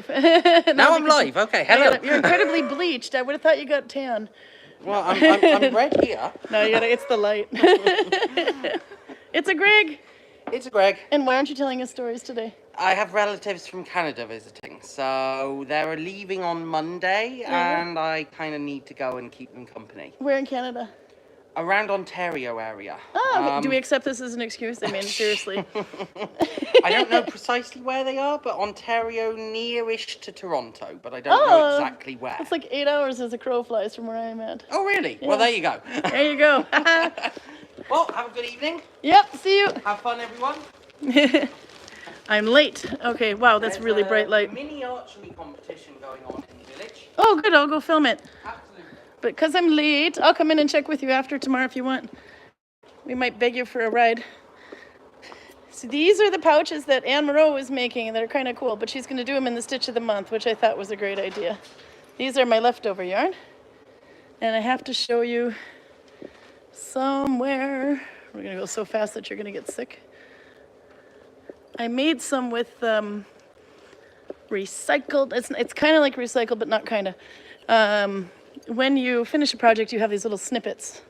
live. Now I'm live. Okay, hello. You're incredibly bleached. I would have thought you got tan. Well, I'm red here. No, it's the light. It's a Greg. It's a Greg. And why aren't you telling us stories today? I have relatives from Canada visiting, so they're leaving on Monday, and I kind of need to go and keep them company. Where in Canada? Around Ontario area. Oh, do we accept this as an excuse? I mean, seriously. I don't know precisely where they are, but Ontario nearish to Toronto, but I don't know exactly where. It's like 8 hours as a crow flies from where I'm at. Oh, really? Yeah. Well, there you go. There you go. Well, have a good evening. Yep, see you. Have fun, everyone. I'm late. Okay, wow, that's really bright light. There's a mini archery competition going on in the village. Oh, good, I'll go film it. Absolutely. But because I'm late, I'll come in and check with you after tomorrow if you want. We might beg you for a ride. So these are the pouches that Anne Moreau is making, and they're kind of cool, but she's going to do them in the Stitch of the Month, which I thought was a great idea. These are my leftover yarn, and I have to show you somewhere. We're going to go so fast that you're going to get sick. I made some with recycled. It's kind of like recycled, but not kind of. When you finish a project, you have these little snippets,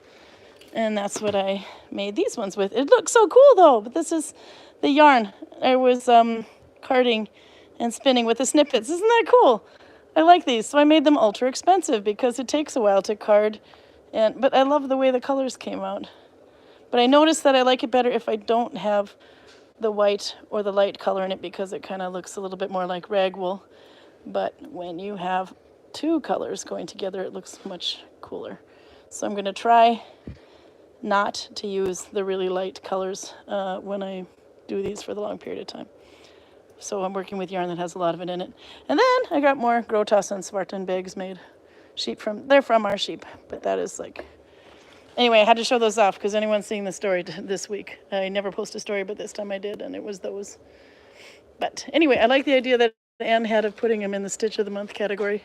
and that's what I made these ones with. It looks so cool though, but this is the yarn I was carding and spinning with the snippets. Isn't that cool? I like these, so I made them ultra expensive because it takes a while to card, but I love the way the colors came out. But I noticed that I like it better if I don't have the white or the light color in it because it kind of looks a little bit more like rag wool. But when you have two colors going together, it looks much cooler. So I'm going to try not to use the really light colors when I do these for the long period of time. So I'm working with yarn that has a lot of it in it. And then I got more Grotas and Svarten bags made. They're from our sheep, but that is like... Anyway, I had to show those off because anyone's seeing the story this week. I never post a story, but this time I did, and it was those. But anyway, I like the idea that Anne had of putting them in the Stitch of the Month category.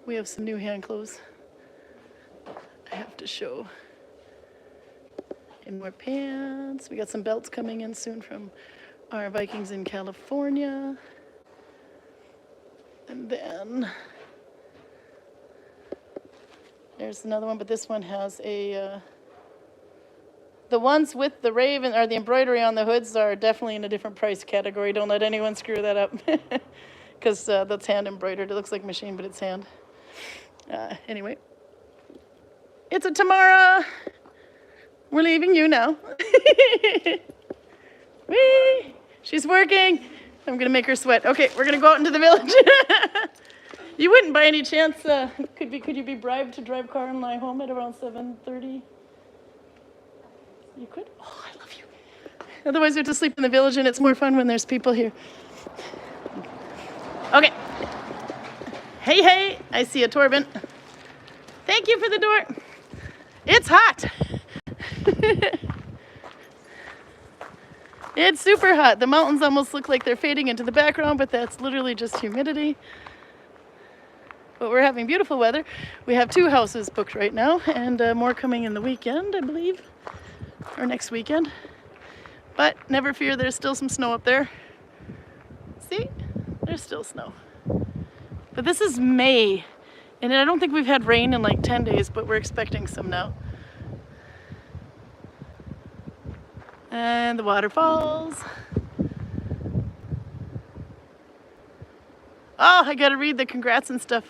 We have some new hand clothes I have to show. And more pants. We got some belts coming in soon from our Vikings in California. And then there's another one, but this one has a the ones with the raven or the embroidery on the hoods are definitely in a different price category. Don't let anyone screw that up. Because that's hand embroidered. It looks like machine, but it's hand. Anyway, it's a Tamara. We're leaving you now. Whee! She's working. I'm gonna make her sweat. Okay, we're gonna go out into the village. You wouldn't by any chance, could you be bribed to drive Karl and I home at around 7:30? You could? Oh, I love you. Otherwise, we have to sleep in the village, and it's more fun when there's people here. Okay. Hey, hey, I see a Torben. Thank you for the door. It's hot. It's super hot. The mountains almost look like they're fading into the background, but that's literally just humidity. But we're having beautiful weather. We have 2 houses booked right now, and more coming in the weekend, I believe, or next weekend. But never fear, there's still some snow up there. See? There's still snow. But this is May, and I don't think we've had rain in like 10 days, but we're expecting some now. And the waterfalls. Oh, I gotta read the congrats and stuff.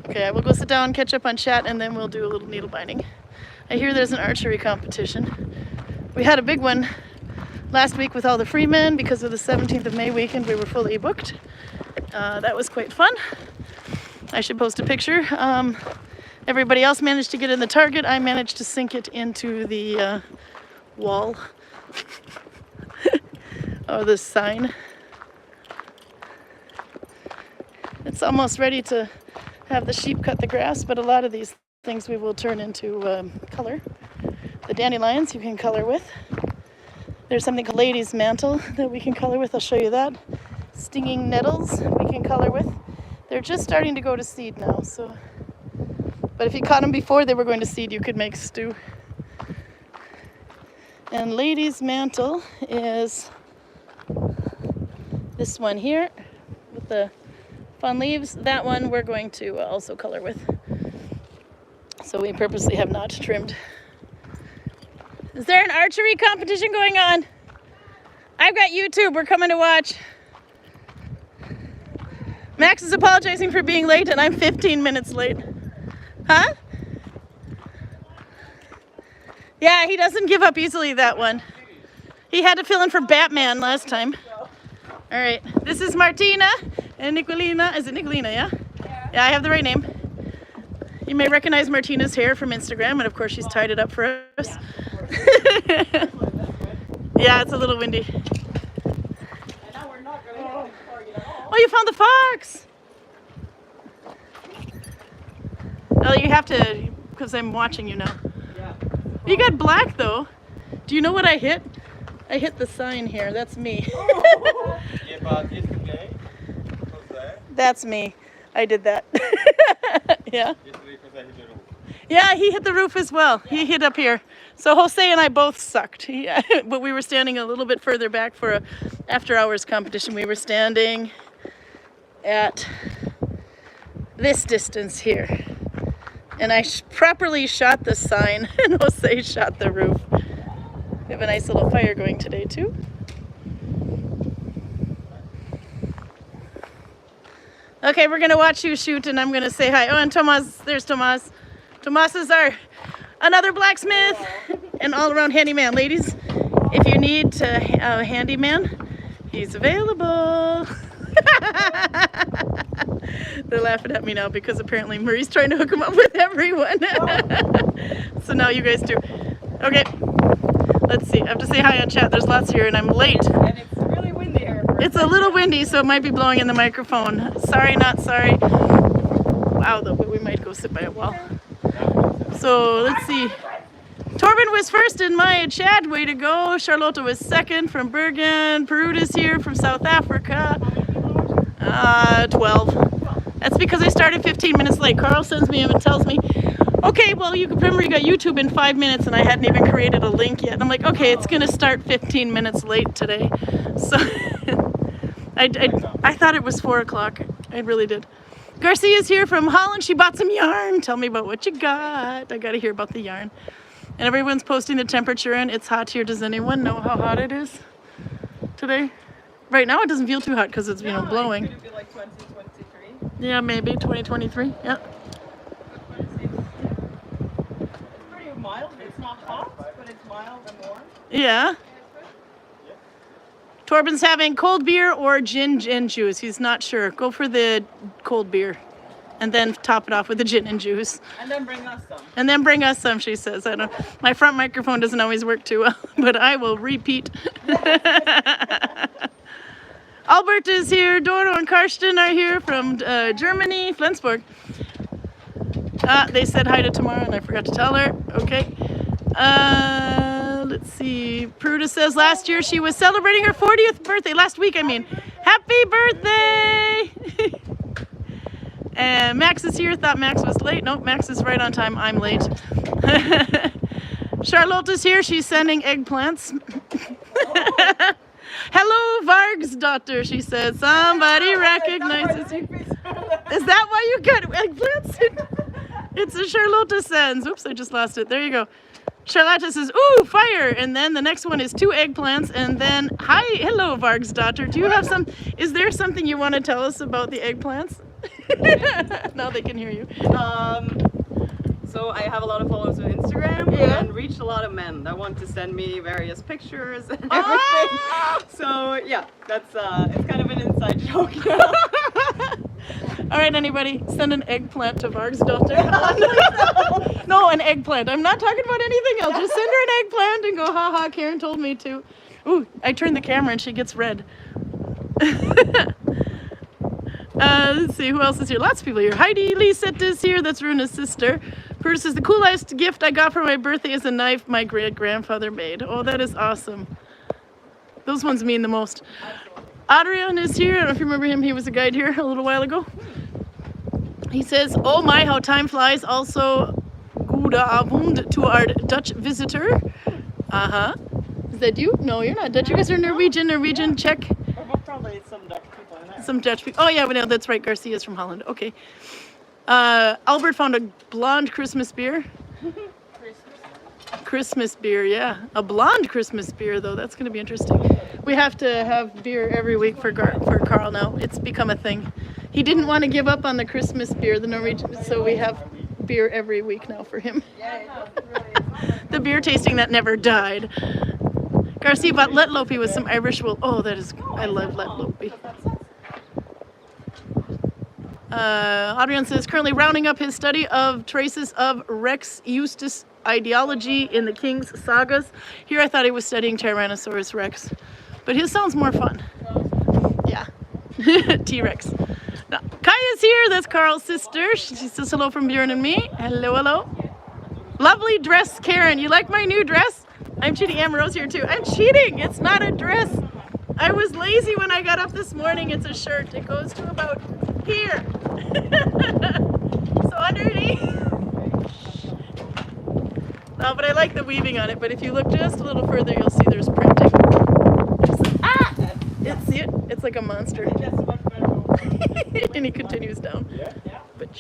Okay, I will go sit down, catch up on chat, and then we'll do a little needle binding. I hear there's an archery competition. We had a big one last week with all the free men because of the 17th of May weekend. We were fully booked. That was quite fun. I should post a picture. Everybody else managed to get in the target. I managed to sink it into the wall. Or the sign. It's almost ready to have the sheep cut the grass, but a lot of these things we will turn into color. The dandelions you can color with. There's something called ladies' mantle that we can color with. I'll show you that. Stinging nettles we can color with. They're just starting to go to seed now, so. But if you caught them before they were going to seed, you could make stew. And ladies' mantle is This one here with the fun leaves. That one we're going to also color with. So we purposely have not trimmed. Is there an archery competition going on? I've got YouTube. We're coming to watch. Max is apologizing for being late, and I'm 15 minutes late. Huh? Yeah, he doesn't give up easily, that one. He had to fill in for Batman last time. All right, this is Martina and Nicolina. Is it Nicolina, yeah? Yeah, I have the right name. You may recognize Martina's hair from Instagram, and of course she's tied it up for us. Yeah, it's a little windy. Oh, you found the fox! Oh, you have to, because I'm watching you now. You got black though. Do you know what I hit? I hit the sign here. That's me. That's me. I did that. Yeah. Yeah, he hit the roof as well. He hit up here. So Jose and I both sucked. But we were standing a little bit further back for a after-hours competition. We were standing at this distance here. And I properly shot the sign, and Jose shot the roof. We have a nice little fire going today, too. Okay, we're going to watch you shoot, and I'm going to say hi. Oh, and Tomas, there's Tomas. Tomas is another blacksmith and all-around handyman. Ladies, if you need a handyman, he's available. They're laughing at me now because apparently Marie's trying to hook him up with everyone. So now you guys do. Okay, let's see. I have to say hi on chat. There's lots here and I'm late. And it's really windy here. It's a little windy, so it might be blowing in the microphone. Sorry, not sorry. Wow, though, but we might go sit by a wall. So let's see. Torben was first in my chat. Way to go. Charlotte was second from Bergen. Perut is here from South Africa. 12. That's because I started 15 minutes late. Karl sends me and tells me, okay, well, you can remember you got YouTube in 5 minutes, and I hadn't even created a link yet. And I'm like, okay, it's going to start 15 minutes late today. So I thought it was 4 o'clock. I really did. Garcia's here from Holland. She bought some yarn. Tell me about what you got. I got to hear about the yarn. And everyone's posting the temperature, and it's hot here. Does anyone know how hot it is today? Right now it doesn't feel too hot because it's, you know, blowing. Could it be like 20, 23? Yeah, maybe 2023. Yeah. It's pretty mild. It's not hot, but it's mild and warm. Yeah. Torben's having cold beer or gin and juice. He's not sure. Go for the cold beer and then top it off with the gin and juice. And then bring us some. And then bring us some, she says. I don't. My front microphone doesn't always work too well, but I will repeat. Albert is here. Doro and Karsten are here from Germany, Flensburg. They said hi to Tamara, and I forgot to tell her. Okay. Let's see. Pruda says last year she was celebrating her 40th birthday. Last week, I mean. Happy birthday! And Max is here. Thought Max was late. Nope, Max is right on time. I'm late. Charlotte is here. She's sending eggplants. Hello, Varg's daughter, she says. Somebody recognizes you. Is that why you got eggplants? It's a Charlotte sends. Oops, I just lost it. There you go. Charlotte says, ooh, fire. And then the next one is 2 eggplants. And then, hi, hello, Varg's daughter. Do you have is there something you want to tell us about the eggplants? Now they can hear you. So I have a lot of followers on Instagram and reached a lot of men that want to send me various pictures and everything. So yeah, that's it's kind of an inside joke. All right, anybody, send an eggplant to Varg's daughter. No, an eggplant. I'm not talking about anything else. Just send her an eggplant and go, haha, Karin told me to. Ooh, I turned the camera and she gets red. Let's see, who else is here? Lots of people here. Heidi Lisette is here. That's Runa's sister. Bruce says, the coolest gift I got for my birthday is a knife my great-grandfather made. Oh, that is awesome. Those ones mean the most. Adrian is here. I don't know if you remember him. He was a guide here a little while ago. He says, oh my, how time flies. Also, goede avond to our Dutch visitor. Uh-huh. Is that you? No, you're not Dutch. You guys are Norwegian, Czech. Probably some Dutch people in there. Some Dutch people. Oh yeah, no, that's right. Garcia's from Holland. Okay. Albert found a blonde Christmas beer. Christmas beer, yeah. A blonde Christmas beer, though. That's going to be interesting. We have to have beer every week for Karl now. It's become a thing. He didn't want to give up on the Christmas beer, the Norwegian, so we have beer every week now for him. The beer tasting that never died. Garcia bought letlopi with some Irish wool. Oh, that is, I love letlopi. Adrian says, currently rounding up his study of traces of Rex Eustace ideology in the King's sagas. Here I thought he was studying Tyrannosaurus Rex, but his sounds more fun. Yeah. T-Rex. Now, Kaya's here. That's Karl's sister. She says hello from Bjorn and me. Hello, hello. Lovely dress, Karin. You like my new dress? I'm cheating. Amaro's here too. I'm cheating. It's not a dress. I was lazy when I got up this morning. It's a shirt. It goes to about here. So underneath. No, but I like the weaving on it. But if you look just a little further, you'll see there's printing. See it? It's like a monster. And he continues down. But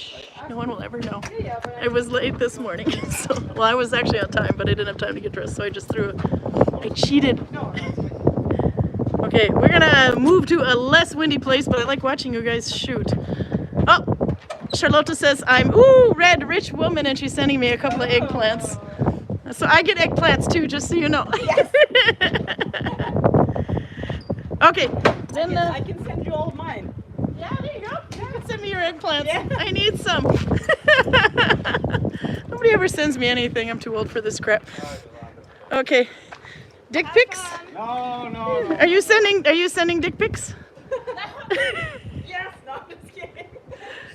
no one will ever know. I was late this morning. So, well, I was actually on time, but I didn't have time to get dressed, so I just threw it. I cheated. Okay, we're gonna move to a less windy place, but I like watching you guys shoot. Oh, Charlotta says I'm red rich woman, and she's sending me a couple of eggplants. So I get eggplants too, just so you know. Yes. Okay. Then I can send you all of mine. Yeah, there you go. You can send me your eggplants. Yeah. I need some. Nobody ever sends me anything. I'm too old for this crap. Okay. Dick pics? No. Are you sending dick pics? Yes, no, I'm just kidding.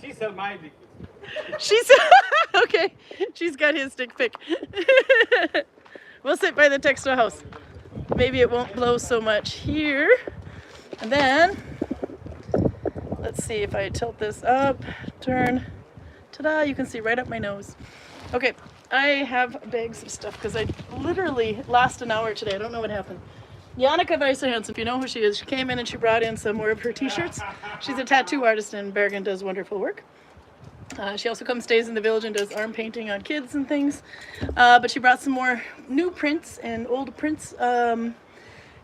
She said my dick. She's okay. She's got his dick pic. We'll sit by the textile house. Maybe it won't blow so much here. And then let's see if I tilt this up, turn. Ta-da, you can see right up my nose. Okay, I have bags of stuff because I literally lost an hour today. I don't know what happened. Jannica Weisserhans, if you know who she is, she came in and she brought in some more of her t-shirts. She's a tattoo artist in Bergen, does wonderful work. She also comes, stays in the village and does arm painting on kids and things. But she brought some more new prints and old prints,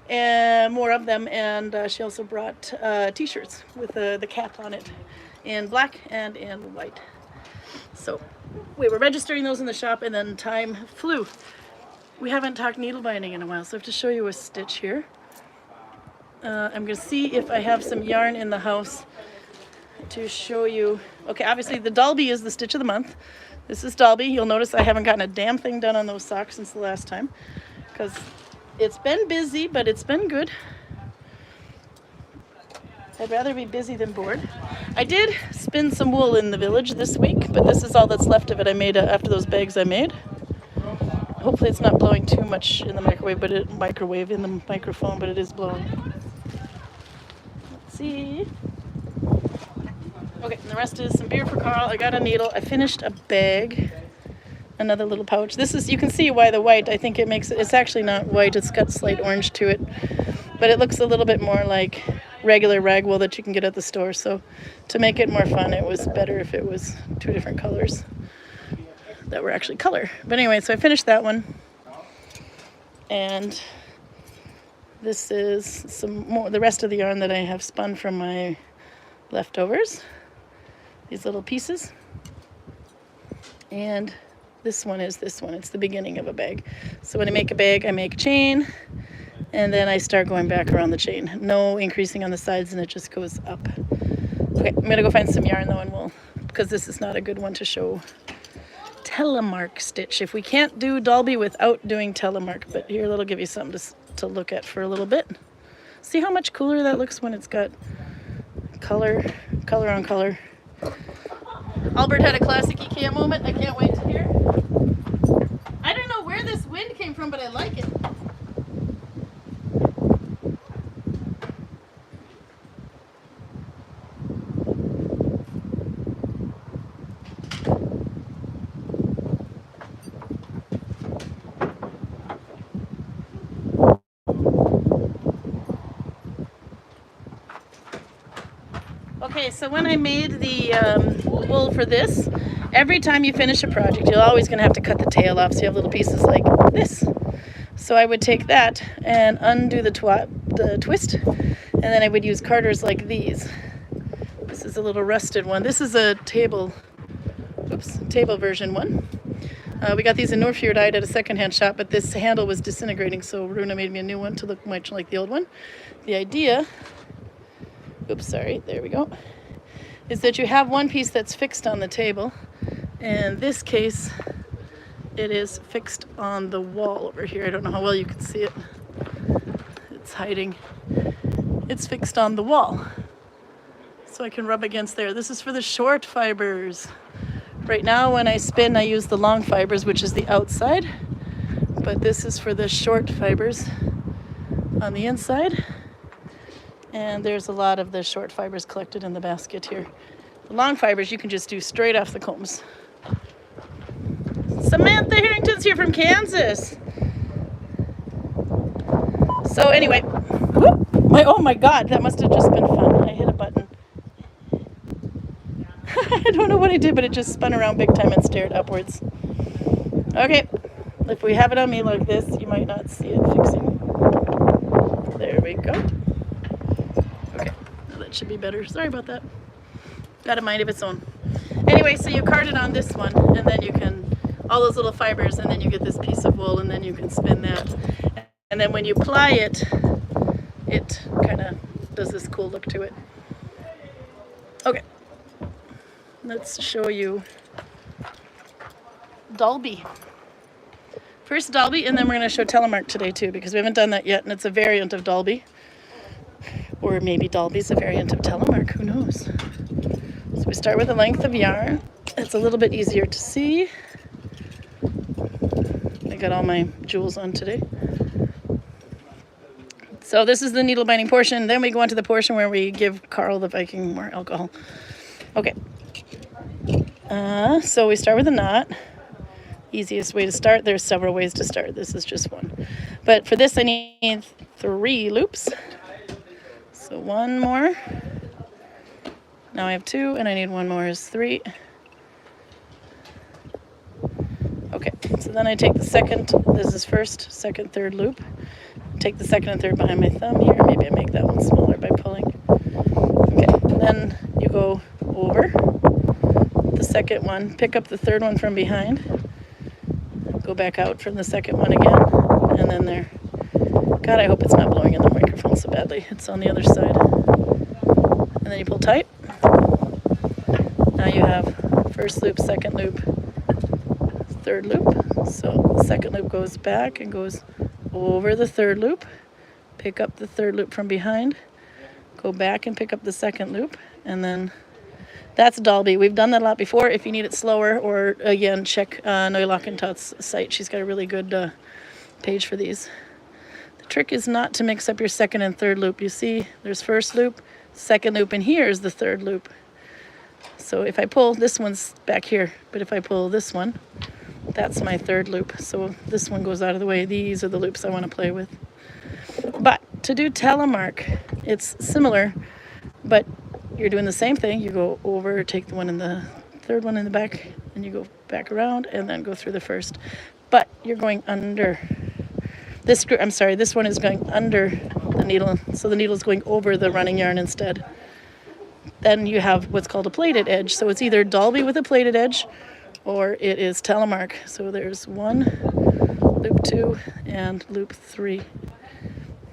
and more of them. And she also brought t-shirts with the cap on it in black and in white. So we were registering those in the shop, and then time flew. We haven't talked needle binding in a while, so I have to show you a stitch here. I'm going to see if I have some yarn in the house to show you. Okay, obviously the Dalby is the stitch of the month. This is Dalby. You'll notice I haven't gotten a damn thing done on those socks since the last time, because it's been busy, but it's been good. I'd rather be busy than bored. I did spin some wool in the village this week, but this is all that's left of it. I made after those bags I made. Hopefully it's not blowing too much in the microwave, but in the microphone, but it is blowing. Let's see. Okay, and the rest is some beer for Karl. I got a needle. I finished a bag, another little pouch. This is, you can see why the white, I think it makes it, it's actually not white, it's got slight orange to it, but it looks a little bit more like regular rag wool that you can get at the store. So to make it more fun, it was better if it was two different colors that were actually color. But anyway, so I finished that one. And this is some more, the rest of the yarn that I have spun from my leftovers. These little pieces. And this one is this one. It's the beginning of a bag. So when I make a bag, I make a chain, and then I start going back around the chain. No increasing on the sides, and it just goes up. Okay, I'm gonna go find some yarn though, and we'll, because this is not a good one to show telemark stitch. If we can't do Dalby without doing telemark, but here that'll give you something to look at for a little bit. See how much cooler that looks when it's got color on color. Albert had a classic IKEA moment. I can't wait to hear. I don't know where this wind came from, but I like it. Okay, so when I made the wool for this, every time you finish a project, you're always going to have to cut the tail off, so you have little pieces like this. So I would take that and undo the twist, and then I would use carders like these. This is a little rusted one. This is a table version one. We got these in Norrfjordeid at a secondhand shop, but this handle was disintegrating, so Runa made me a new one to look much like the old one. The idea, there we go, is that you have one piece that's fixed on the table. In this case, it is fixed on the wall over here. I don't know how well you can see it. It's hiding. It's fixed on the wall. So I can rub against there. This is for the short fibers. Right now when I spin, I use the long fibers, which is the outside. But this is for the short fibers on the inside. And there's a lot of the short fibers collected in the basket here. The long fibers you can just do straight off the combs. Samantha Harrington's here from Kansas. So anyway, whoop, oh my God, that must have just been fun. I hit a button. I don't know what I did, but it just spun around big time and stared upwards. Okay, if we have it on me like this, you might not see it fixing. There we go. Okay, now that should be better. Sorry about that. Got a mind of its own. Anyway, so you card it on this one, and then you can, all those little fibers, and then you get this piece of wool, and then you can spin that. And then when you ply it, it kind of does this cool look to it. Okay, let's show you Dalby. First Dalby, and then we're going to show telemark today too, because we haven't done that yet, and it's a variant of Dalby. Or maybe Dalby's a variant of telemark, who knows? So we start with a length of yarn. It's a little bit easier to see. I got all my jewels on today. So this is the needle binding portion. Then we go on to the portion where we give Karl the Viking more alcohol. Okay. So we start with a knot. Easiest way to start. There's several ways to start. This is just one. But for this I need 3 loops. So 1 more. Now I have 2, and I need 1 more is 3. Okay, so then I take the second, this is first, second, third loop. Take the second and third behind my thumb here. Maybe I make that one smaller by pulling. Okay, then you go over the second one, pick up the third one from behind, go back out from the second one again, and then there. God, I hope it's not blowing in the microphone so badly. It's on the other side. And then you pull tight. Now you have first loop, second loop, third loop. So the second loop goes back and goes over the third loop, pick up the third loop from behind, go back and pick up the second loop, and then that's Dalby. We've done that a lot before. If you need it slower, or again, check Neulachentat's site. She's got a really good page for these. The trick is not to mix up your second and third loop. You see, there's first loop, second loop, and here is the third loop. So if I pull, this one's back here, but if I pull this one, that's my third loop. So this one goes out of the way. These are the loops I want to play with. But to do telemark, it's similar, but you're doing the same thing. You go over, take the one in the third one in the back, and you go back around and then go through the first. But you're going under this screw. I'm sorry, this one is going under the needle, so the needle is going over the running yarn instead. Then you have what's called a plated edge. So it's either Dalby with a plated edge, or it is telemark. So there's 1, loop 2, and loop 3.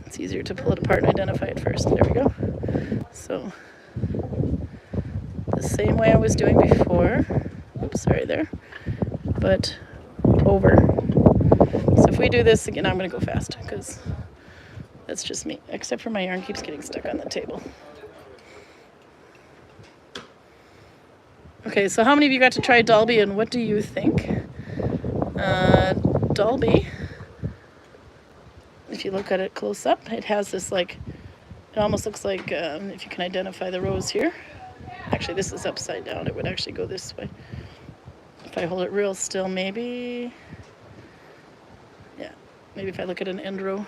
It's easier to pull it apart and identify it first. There we go. So the same way I was doing before. Oops, sorry there. But over. So if we do this again, I'm going to go fast because that's just me. Except for my yarn keeps getting stuck on the table. Okay, so how many of you got to try Dalby, and what do you think? Dalby, if you look at it close up, it has this like, it almost looks like, if you can identify the rows here. Actually, this is upside down. It would actually go this way. If I hold it real still, maybe, yeah, maybe if I look at an end row.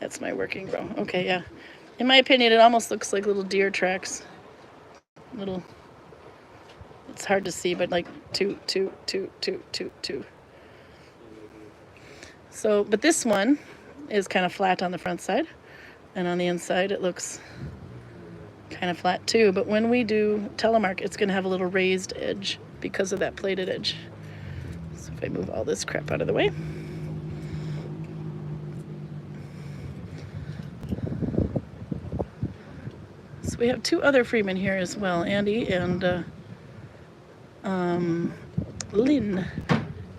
That's my working row. Okay, yeah. In my opinion, it almost looks like little deer tracks. Little, it's hard to see, but like two. So, but this one is kind of flat on the front side, and on the inside it looks kind of flat too. But when we do telemark, it's going to have a little raised edge because of that plated edge. So if I move all this crap out of the way. So we have two other freemen here as well, Andy and Lynn.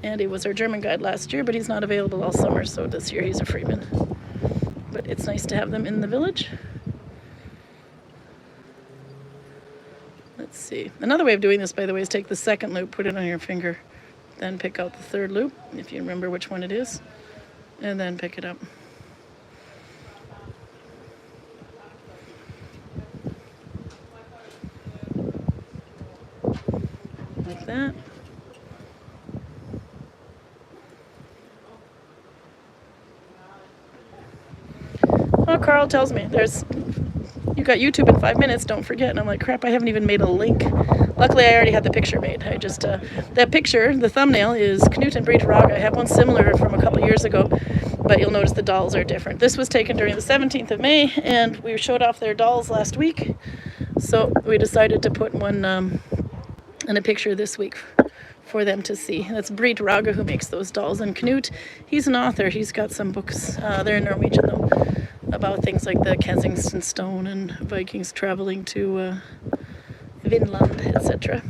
Andy was our German guide last year, but he's not available all summer, so this year he's a freeman. But it's nice to have them in the village. Let's see. Another way of doing this, by the way, is take the second loop, put it on your finger, then pick out the third loop, if you remember which one it is, and then pick it up. Like that. Well, Karl tells me you got YouTube in 5 minutes, don't forget. And I'm like, crap, I haven't even made a link. Luckily, I already had the picture made. I just, that picture, the thumbnail is Knut and Britt Rog. I have one similar from a couple years ago, but you'll notice the dolls are different. This was taken during the 17th of May, and we showed off their dolls last week. So we decided to put one in a picture this week for them to see. That's Britt Rog who makes those dolls. And Knut, he's an author. He's got some books. They're in Norwegian, though, about things like the Kensington Stone and Vikings traveling to Vinland, etc.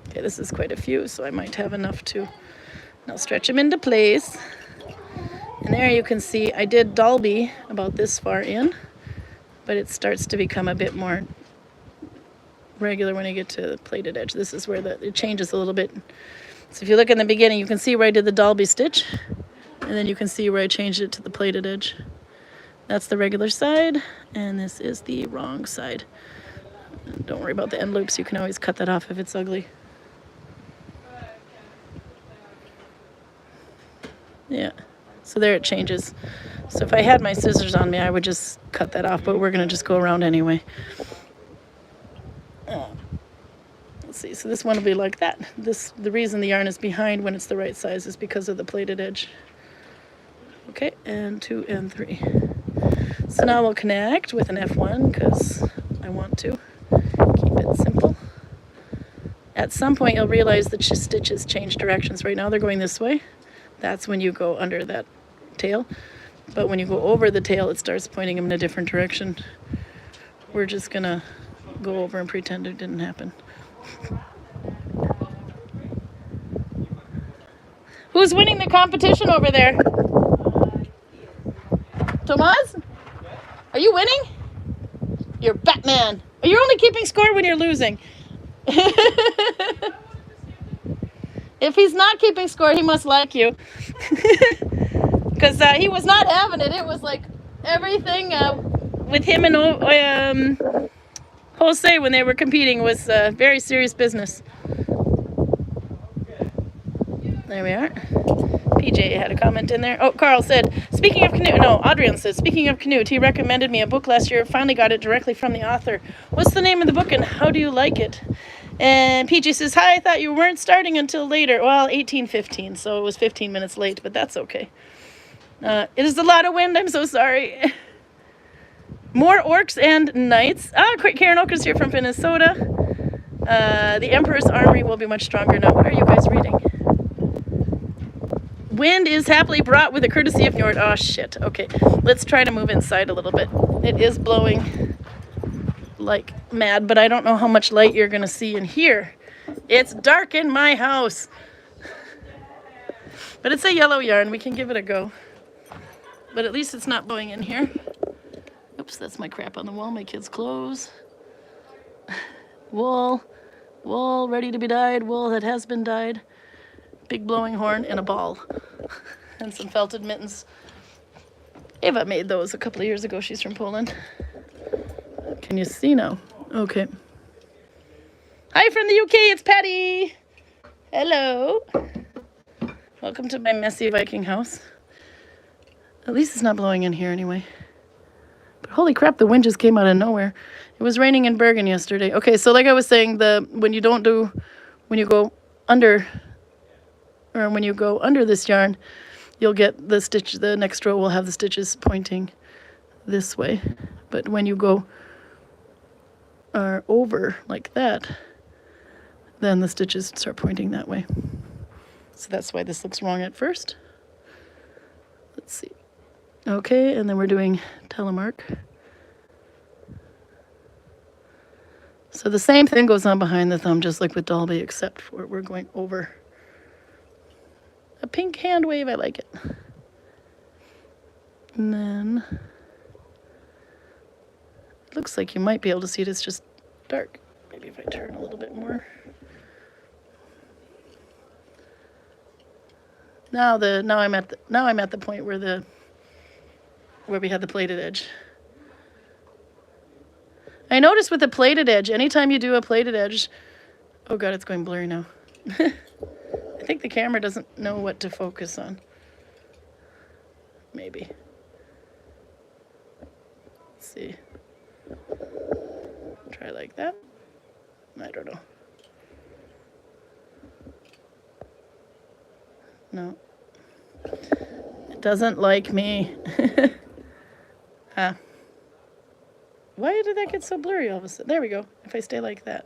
Okay, this is quite a few, so I might have enough to now stretch them into place. And there you can see I did Dalby about this far in, but it starts to become a bit more regular when you get to the plated edge. This is where it changes a little bit. So if you look in the beginning, you can see where I did the Dalby stitch, and then you can see where I changed it to the plated edge. That's the regular side, and this is the wrong side. Don't worry about the end loops. You can always cut that off if it's ugly. Yeah, so there it changes. So if I had my scissors on me, I would just cut that off, but we're going to just go around anyway. Let's see, so this one will be like that. The reason the yarn is behind when it's the right size is because of the plated edge. Okay, and 2 and 3. So now we'll connect with an F1 because I want to keep it simple. At some point you'll realize that your stitches change directions. Right now they're going this way. That's when you go under that tail. But when you go over the tail, it starts pointing them in a different direction. We're just gonna go over and pretend it didn't happen. Who's winning the competition over there? Tomas? Are you winning? You're Batman. You're only keeping score when you're losing. If he's not keeping score, he must like you. Because he was not having it. It was like everything with him and Jose when they were competing was very serious business. There we are. PJ had a comment in there. Oh, Karl said, speaking of Knut, no, Adrian said, speaking of Knut, he recommended me a book last year. Finally got it directly from the author. What's the name of the book and how do you like it? And PJ says, hi, I thought you weren't starting until later. Well, 18:15, so it was 15 minutes late, but that's okay. It is a lot of wind, I'm so sorry. More orcs and knights. Karin is here from Minnesota. The Emperor's armory will be much stronger now. What are you guys reading? Wind is happily brought with the courtesy of Njord. Oh, shit. Okay, let's try to move inside a little bit. It is blowing like mad, but I don't know how much light you're going to see in here. It's dark in my house. But it's a yellow yarn. We can give it a go. But at least it's not blowing in here. Oops, that's my crap on the wall. My kids' clothes. Wool. Wool ready to be dyed. Wool that has been dyed. Big blowing horn and a ball. And some felted mittens. Eva made those a couple of years ago. She's from Poland. Can you see now? Okay. Hi from the UK, it's Patty. Hello. Welcome to my messy Viking house. At least it's not blowing in here anyway. But holy crap, the wind just came out of nowhere. It was raining in Bergen yesterday. Okay, so like I was saying, when you go under, or when you go under this yarn, you'll get the stitch, the next row will have the stitches pointing this way. But when you go over like that, then the stitches start pointing that way. So that's why this looks wrong at first. Let's see. Okay, and then we're doing telemark. So the same thing goes on behind the thumb, just like with Dalby, except for we're going over. A pink hand wave, I like it. And then it looks like you might be able to see it, it's just dark. Maybe if I turn a little bit more. Now I'm at the point where we had the plated edge. I noticed with the plated edge, anytime you do a plated edge, oh god, it's going blurry now. I think the camera doesn't know what to focus on. Maybe. Let's see. Try like that. I don't know. No. It doesn't like me. Why did that get so blurry all of a sudden? There we go. If I stay like that.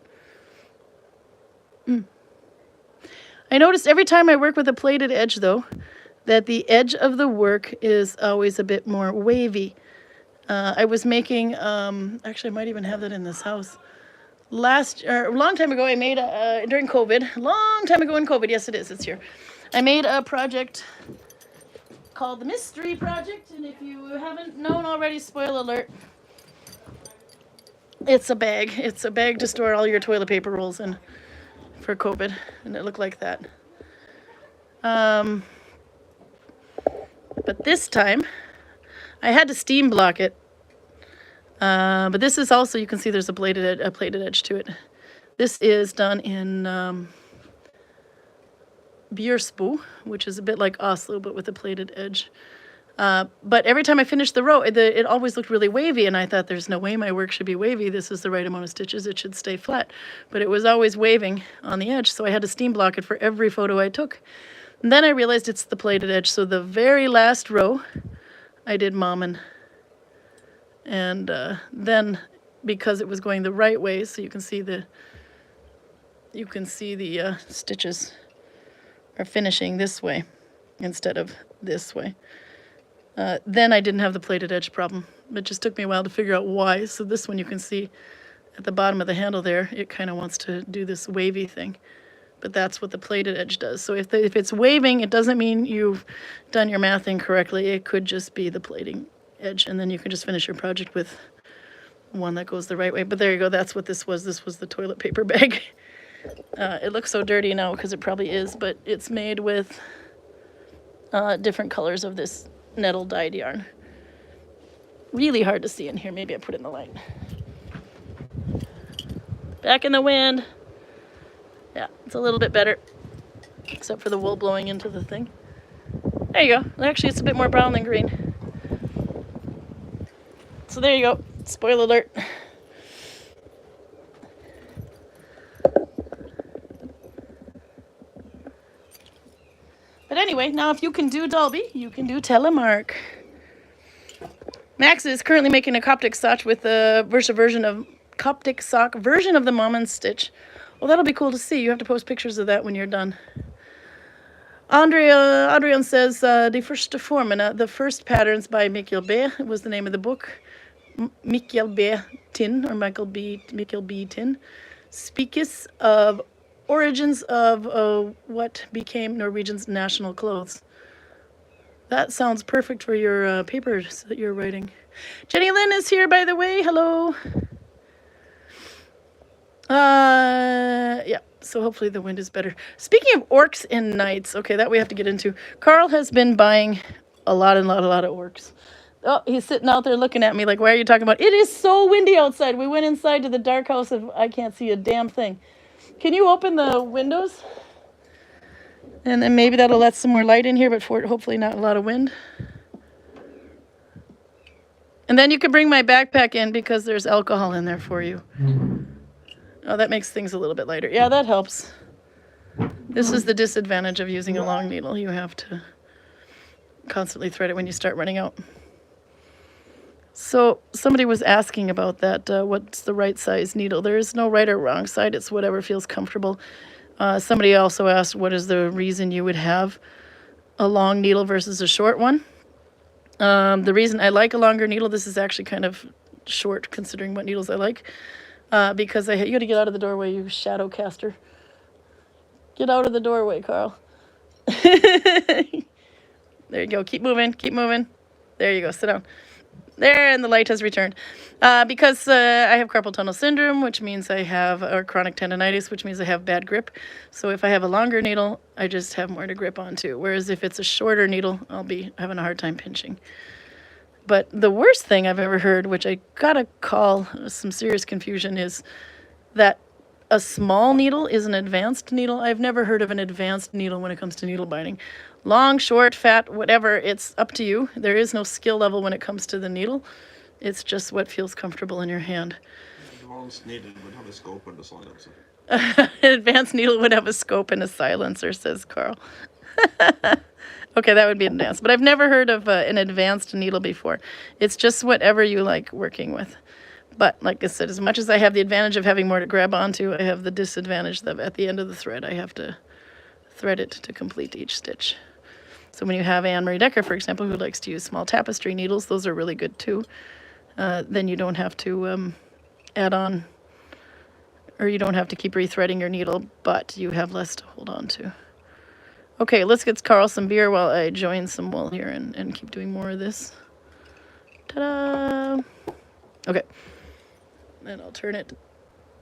I noticed every time I work with a plated edge, though, that the edge of the work is always a bit more wavy. I was making, actually I might even have that in this house. A long time ago, I made, during COVID, long time ago in COVID, yes it is, it's here. I made a project called the Mystery Project, and if you haven't known already, spoiler alert, it's a bag. It's a bag to store all your toilet paper rolls in for COVID, and it looked like that. But this time, I had to steam block it. But this is also, you can see there's a plated edge to it. This is done in Bjørsbo, which is a bit like Oslo, but with a plated edge. But every time I finished the row, it always looked really wavy, and I thought there's no way my work should be wavy. This is the right amount of stitches. It should stay flat. But it was always waving on the edge, so I had to steam block it for every photo I took. And then I realized it's the plated edge, so the very last row, I did Mommen. And then, because it was going the right way, so you can see the stitches are finishing this way instead of this way. Then I didn't have the plated edge problem. It just took me a while to figure out why. So this one you can see at the bottom of the handle there, it kind of wants to do this wavy thing. But that's what the plated edge does. So if it's waving, it doesn't mean you've done your math incorrectly. It could just be the plating edge, and then you can just finish your project with one that goes the right way. But there you go, that's what this was. This was the toilet paper bag. It looks so dirty now because it probably is, but it's made with different colors of this nettle dyed yarn. Really hard to see in here. Maybe I put it in the light. Back in the wind. Yeah, it's a little bit better, except for the wool blowing into the thing. There you go. Actually, it's a bit more brown than green. So there you go. Spoiler alert. But anyway, now if you can do Dalby, you can do telemark. Max is currently making a Coptic sock with a version of the Mommen stitch. Well, that'll be cool to see. You have to post pictures of that when you're done. Adrian says, De første formene, the first patterns by Mikkel B. was the name of the book. Mikkel B. Tin, or Mikkel B. Tin, speaks of origins of what became Norwegian's national clothes. That sounds perfect for your papers that you're writing. Jenny Lynn is here, by the way. Hello. Yeah, so hopefully the wind is better. Speaking of orcs and knights, okay, that we have to get into. Karl has been buying a lot of orcs. Oh, he's sitting out there looking at me like, why are you talking about? It is so windy outside. We went inside to the dark house and I can't see a damn thing. Can you open the windows? And then maybe that'll let some more light in here, but hopefully not a lot of wind. And then you can bring my backpack in because there's alcohol in there for you. Oh, that makes things a little bit lighter. Yeah, that helps. This is the disadvantage of using a long needle. You have to constantly thread it when you start running out. So somebody was asking about that, what's the right size needle? There is no right or wrong side. It's whatever feels comfortable. Somebody also asked, what is the reason you would have a long needle versus a short one? The reason I like a longer needle, this is actually kind of short considering what needles I like, because you gotta get out of the doorway, you shadow caster. Get out of the doorway, Karl. There you go. Keep moving. Keep moving. There you go. Sit down. There, and the light has returned. Because I have carpal tunnel syndrome, which means I have chronic tendonitis, which means I have bad grip. So if I have a longer needle, I just have more to grip onto. Whereas if it's a shorter needle, I'll be having a hard time pinching. But the worst thing I've ever heard, which I gotta call some serious confusion, is that a small needle is an advanced needle. I've never heard of an advanced needle when it comes to needle binding. Long, short, fat, whatever, it's up to you. There is no skill level when it comes to the needle. It's just what feels comfortable in your hand. Advanced needle would have a scope and a silencer. An advanced needle would have a scope and a silencer, says Karl. Okay, that would be advanced. But I've never heard of an advanced needle before. It's just whatever you like working with. But like I said, as much as I have the advantage of having more to grab onto, I have the disadvantage that at the end of the thread, I have to thread it to complete each stitch. So when you have Anne-Marie Decker, for example, who likes to use small tapestry needles, those are really good too. Then you don't have to add on, or you don't have to keep rethreading your needle, but you have less to hold on to. Okay, let's get Karl some beer while I join some wool here and keep doing more of this. Ta-da! Okay. Then I'll turn it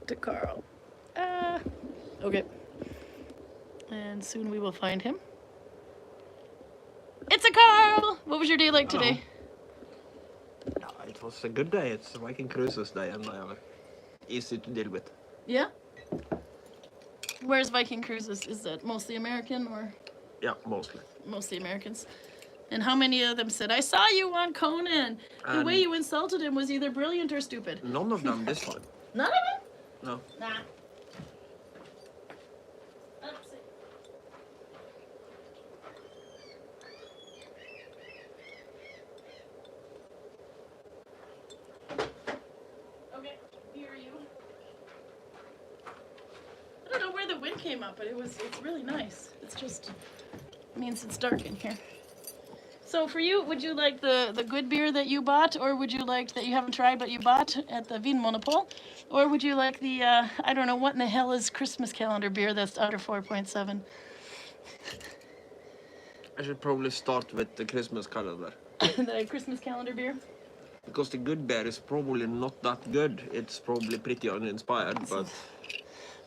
to Karl. Okay. And soon we will find him. It's a Karl! What was your day like today? Yeah, it was a good day. It's Viking Cruises Day and they are easy to deal with. Yeah? Where's Viking Cruises? Is that mostly American or? Yeah, mostly. Mostly Americans. And how many of them said, I saw you on Conan? The way you insulted him was either brilliant or stupid. None of them this time. None of them? No. Nah. Okay, here are you. I don't know where the wind came up, but it's really nice. It's just means it's dark in here. So for you, would you like the good beer that you bought, or would you like that you haven't tried but you bought at the Vinmonopol? Or would you like the, I don't know, what in the hell is Christmas calendar beer that's under 4.7? I should probably start with the Christmas calendar. The Christmas calendar beer? Because the good beer is probably not that good. It's probably pretty uninspired, but...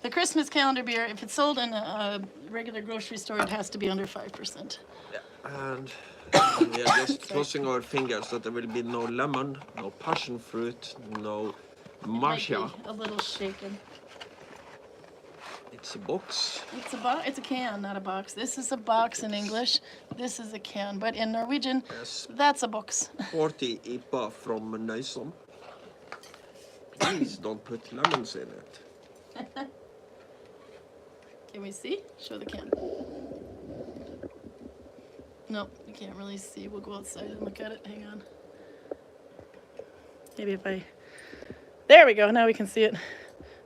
The Christmas calendar beer, if it's sold in a regular grocery store, it has to be under 5%. Yeah, and we are just crossing our fingers that there will be no lemon, no passion fruit, no marcia. Might be a little shaken. It's a box. It's a can, not a box. This is a box in English. This is a can, but in Norwegian, Yes. that's a box. 40 IPA from Nøysom. Please don't put lemons in it. Can we see? Show the can. No, you can't really see. We'll go outside and look at it. Hang on. Maybe if I... There we go. Now we can see it.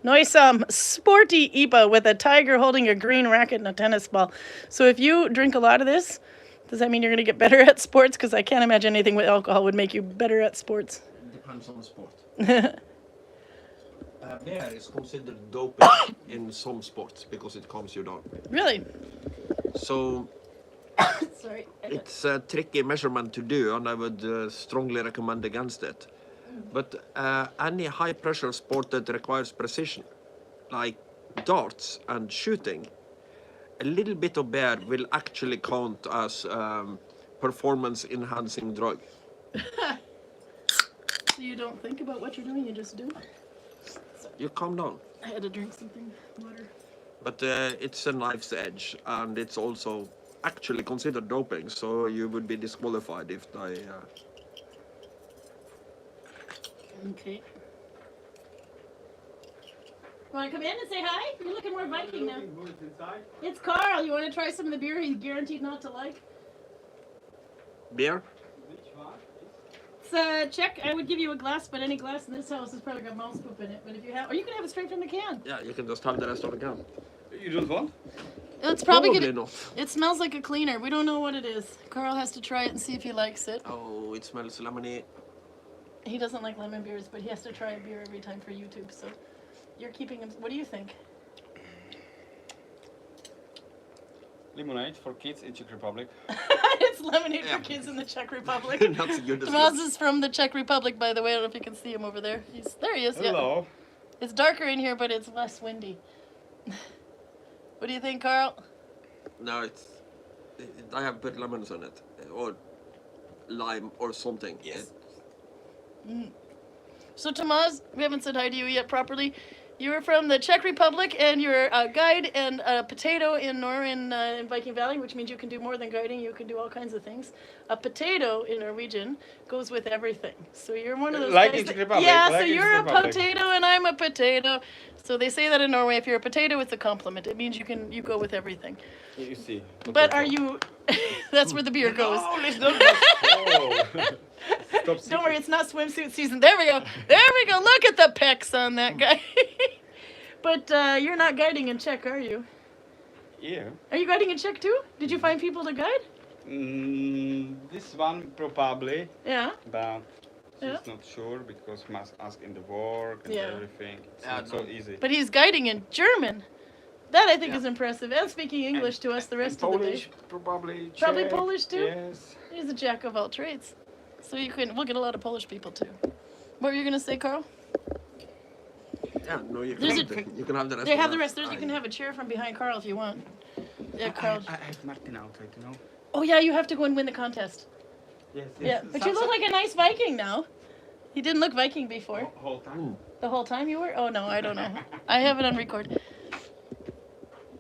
Nøysom sporty IPA with a tiger holding a green racket and a tennis ball. So if you drink a lot of this, does that mean you're going to get better at sports? Because I can't imagine anything with alcohol would make you better at sports. Depends on the sport. Beer is considered doping in some sports because it calms you down. Really? So Sorry. it's a tricky measurement to do, and I would strongly recommend against it. But any high-pressure sport that requires precision, like darts and shooting, a little bit of beer will actually count as performance-enhancing drug. So you don't think about what you're doing, you just do? You calm down. I had to drink something, water. But it's a knife's edge, and it's also actually considered doping, so you would be disqualified if they... Okay. Want to come in and say hi? You're looking more Viking now. Who's inside? It's Karl. You want to try some of the beer he's guaranteed not to like? Beer? Which one? It's Czech. I would give you a glass, but any glass in this house has probably got mouse poop in it. But if you have, or you can have it straight from the can. Yeah, you can just have the rest of the can. You don't want? It's probably Probably gonna. not. It smells like a cleaner. We don't know what it is. Karl has to try it and see if he likes it. Oh, it smells lemony. He doesn't like lemon beers, but he has to try a beer every time for YouTube. So you're keeping him. What do you think? Lemonade for kids in Czech Republic. It's lemonade Yeah. for kids in the Czech Republic. That's a good Tomas description. is from the Czech Republic, by the way. I don't know if you can see him over there. There he is. Yeah. Hello. It's darker in here, but it's less windy. What do you think, Karl? No, I have put lemons on it. Or lime or something. Yes. So, Tomas, we haven't said hi to you yet properly. You were from the Czech Republic, and you're a guide and a potato in Norway in Viking Valley, which means you can do more than guiding. You can do all kinds of things. A potato in Norwegian goes with everything. So you're one of those Like guys in Czech that- Republic, yeah, like so in you're Czech a Republic. potato and I'm a potato. So they say that in Norway. If you're a potato, it's a compliment. It means you go with everything. You see. But are you? That's where the beer goes. Oh, let's not oh. Stop. Don't worry, it's not swimsuit season. There we go. There we go. Look at the pecs on that guy. But you're not guiding in Czech, are you? Yeah. Are you guiding in Czech too? Did you find people to guide? This one probably, Yeah. but she's Yeah. not sure because must ask in the work and Yeah. everything. It's Yeah, not so easy. But he's guiding in German. That I think Yeah. is impressive. And speaking English to us the rest of the day. Polish, probably. Probably Czech, Polish too? Yes. He's a jack of all trades. So we'll get a lot of Polish people too. What were you gonna say, Karl? Yeah, no, you There's you can have the rest. They of have the that. rest. You can have a chair from behind Karl if you want. Yeah, Karl. I have Martin outside, you know. Oh yeah, you have to go and win the contest. Yes. Yeah, but you look like a nice Viking now. You didn't look Viking before. Whole time. The whole time you were? Oh no, I don't know. I have it on record.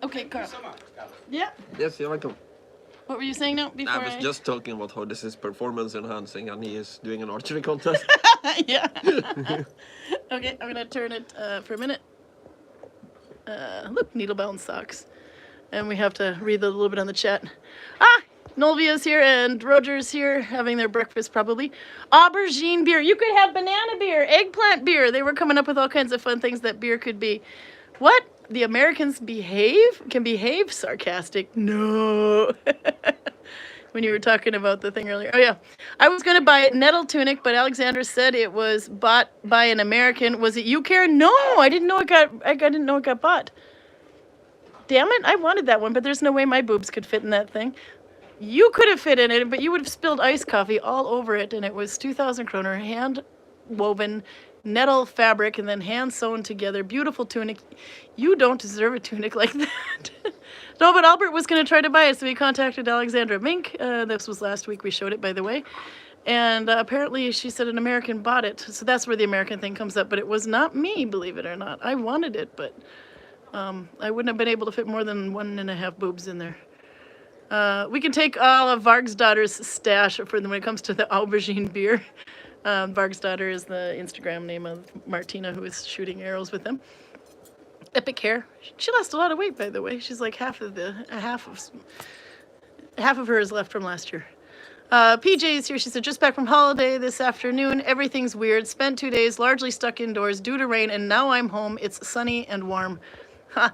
Okay, Karl. So much, Karl. Yeah. Yes, you're welcome. What were you saying now? Before I was just talking about how this is performance enhancing and he is doing an archery contest. yeah. Okay, I'm gonna turn it for a minute. Look, needle-bound socks. And we have to read a little bit on the chat. Nolvia's here and Roger's here having their breakfast probably. Aubergine beer. You could have banana beer, eggplant beer. They were coming up with all kinds of fun things that beer could be. What? The Americans can behave? Sarcastic. No. When you were talking about the thing earlier. Oh yeah. I was going to buy a nettle tunic, but Alexander said it was bought by an American. Was it you, Karin? No, I didn't know it got bought. Damn it, I wanted that one, but there's no way my boobs could fit in that thing. You could have fit in it, but you would have spilled iced coffee all over it, and it was 2,000 kroner, hand woven nettle fabric, and then hand sewn together. Beautiful tunic. You don't deserve a tunic like that. No, but Albert was going to try to buy it, so he contacted Alexandra Mink. This was last week. We showed it, by the way. And apparently she said an American bought it. So that's where the American thing comes up. But it was not me, believe it or not. I wanted it, but I wouldn't have been able to fit more than 1.5 boobs in there. We can take all of Vargsdotter's stash for when it comes to the aubergine beer. Vargsdotter is the Instagram name of Martina, who is shooting arrows with them. Epic hair. She lost a lot of weight, by the way. She's like half of her is left from last year. PJ is here. She said, just back from holiday this afternoon. Everything's weird. Spent 2 days largely stuck indoors due to rain, and now I'm home. It's sunny and warm. Ha.